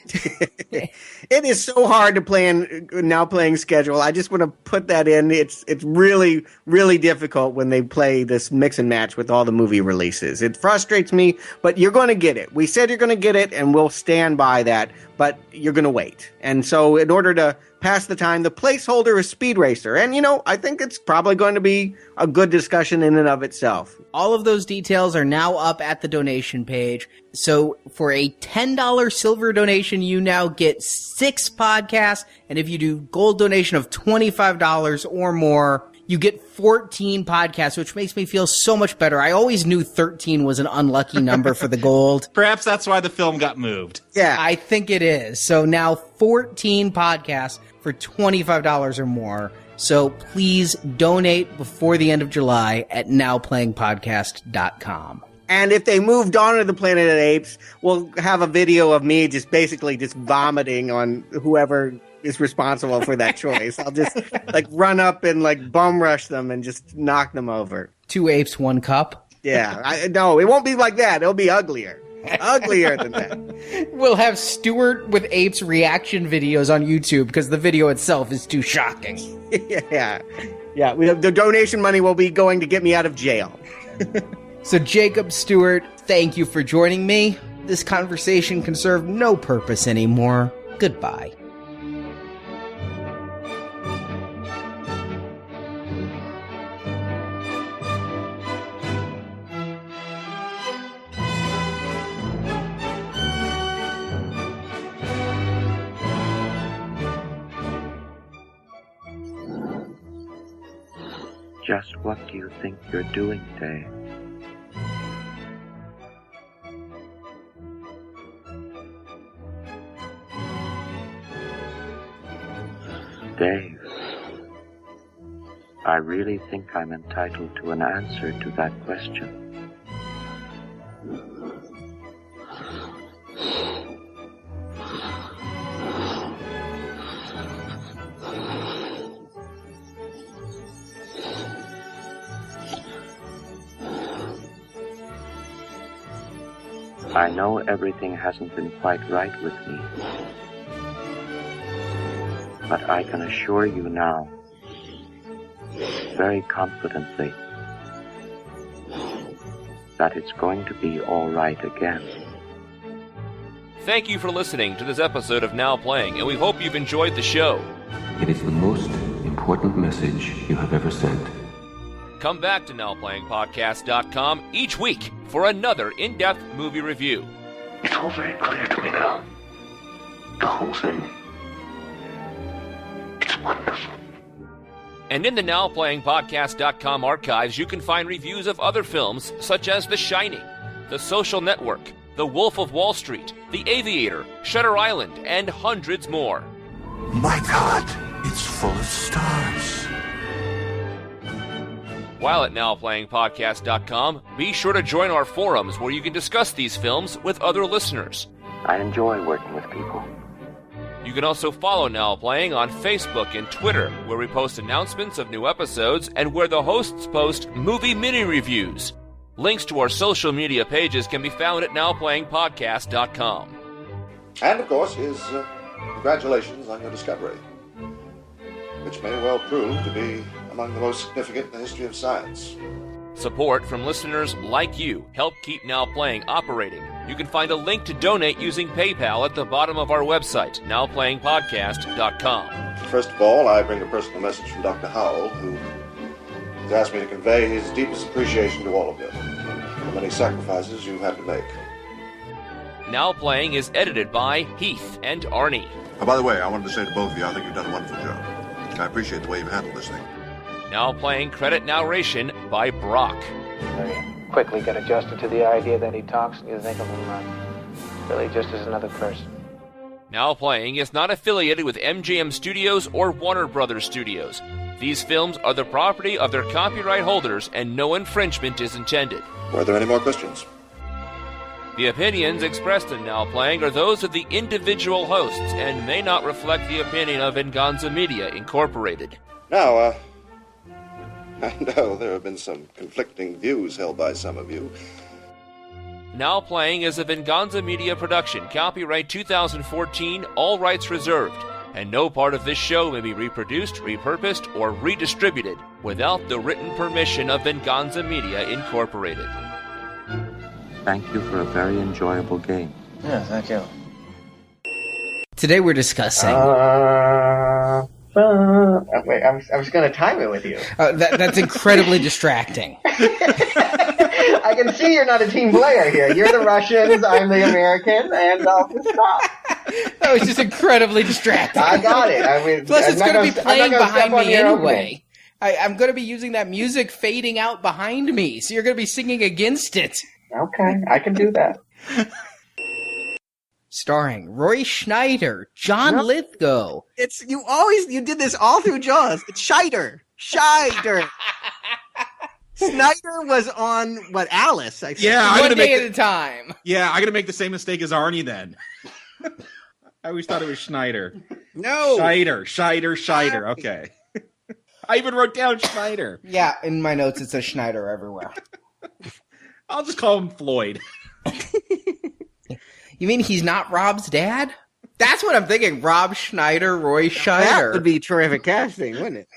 It is so hard to now playing schedule. I just want to put that in. It's really, really difficult when they play this mix and match with all the movie releases. It frustrates me, but you're going to get it. We said you're going to get it, and we'll stand by that, but you're going to wait. And so in order to pass the time, the placeholder is Speed Racer. And, I think it's probably going to be a good discussion in and of itself. All of those details are now up at the donation page. So for a $10 silver donation, you now get 6 podcasts. And if you do gold donation of $25 or more, you get 14 podcasts, which makes me feel so much better. I always knew 13 was an unlucky number for the gold. Perhaps that's why the film got moved. Yeah. I think it is. So now 14 podcasts for $25 or more. So please donate before the end of July at nowplayingpodcast.com. And if they move Dawn of the Planet of the Apes, we'll have a video of me just vomiting on whoever is responsible for that choice. I'll just run up and bum rush them and just knock them over. 2 apes, 1 cup. Yeah. No, it won't be like that. It'll be uglier. Uglier than that. We'll have Stuart with apes reaction videos on YouTube because the video itself is too shocking. Yeah. Yeah. The donation money will be going to get me out of jail. So Jakob, Stuart, thank you for joining me. This conversation can serve no purpose anymore. Goodbye. Just what do you think you're doing, Dave? Dave, I really think I'm entitled to an answer to that question. I know everything hasn't been quite right with me, but I can assure you now, very confidently, that it's going to be all right again. Thank you for listening to this episode of Now Playing, and we hope you've enjoyed the show. It is the most important message you have ever sent. Come back to NowPlayingPodcast.com each week for another in-depth movie review. It's all very clear to me now. The whole thing. It's wonderful. And in the NowPlayingPodcast.com archives, you can find reviews of other films such as The Shining, The Social Network, The Wolf of Wall Street, The Aviator, Shutter Island, and hundreds more. My God, it's full of stars. While at NowPlayingPodcast.com, be sure to join our forums where you can discuss these films with other listeners. I enjoy working with people. You can also follow Now Playing on Facebook and Twitter, where we post announcements of new episodes and where the hosts post movie mini-reviews. Links to our social media pages can be found at NowPlayingPodcast.com. And, of course, his congratulations on your discovery, which may well prove to be among the most significant in the history of science. Support from listeners like you help keep Now Playing operating. You can find a link to donate using PayPal at the bottom of our website, nowplayingpodcast.com. First of all, I bring a personal message from Dr. Howell, who has asked me to convey his deepest appreciation to all of you for the many sacrifices you've had to make. Now Playing is edited by Heath and Arnie. Oh, by the way, I wanted to say to both of you, I think you've done a wonderful job. I appreciate the way you've handled this thing. Now Playing credit narration by Brock. Quickly get adjusted to the idea that he talks and you think of him really just as another person. Now Playing is not affiliated with MGM Studios or Warner Brothers Studios. These films are the property of their copyright holders and no infringement is intended. Were there any more questions? The opinions expressed in Now Playing are those of the individual hosts and may not reflect the opinion of Venganza Media, Incorporated. Now, I know there have been some conflicting views held by some of you. Now Playing is a Venganza Media production, copyright 2014, all rights reserved, and no part of this show may be reproduced, repurposed, or redistributed without the written permission of Venganza Media, Incorporated. Thank you for a very enjoyable game. Yeah, thank you. Today we're discussing... Wait, I'm just going to time it with you. That's incredibly distracting. I can see you're not a team player here. You're the Russians, I'm the American, and I'll just stop. That was just incredibly distracting. I got it. I mean, plus, it's going to be playing behind me anyway. Opening. I'm going to be using that music fading out behind me, so you're going to be singing against it. Okay, I can do that. Starring Roy Schneider, John Lithgow. It's you did this all through Jaws. It's Scheider. Snyder was on Alice. I Yeah, one day at a time. Yeah, I'm gonna make the same mistake as Arnie then. I always thought it was Schneider. No. Scheider. Okay. I even wrote down Schneider. Yeah, in my notes it says Schneider everywhere. I'll just call him Floyd. You mean he's not Rob's dad? That's what I'm thinking. Rob Schneider, Roy Scheider. That would be terrific casting, wouldn't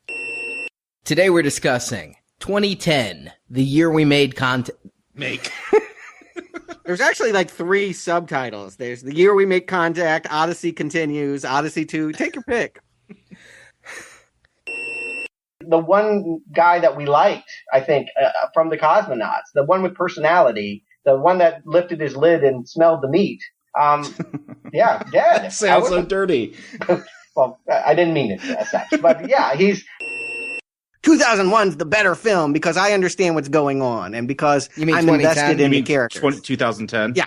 it? Today we're discussing 2010, the year we made content. There's actually like 3 subtitles. There's the year we make contact, Odyssey continues, Odyssey 2. Take your pick. The one guy that we liked, I think, from the cosmonauts, the one with personality, the one that lifted his lid and smelled the meat. Yeah, dead. Sounds so dirty. Well, I didn't mean it as such, but yeah, he's... 2001's the better film because I understand what's going on and because I'm invested in the characters. 2010? Yeah.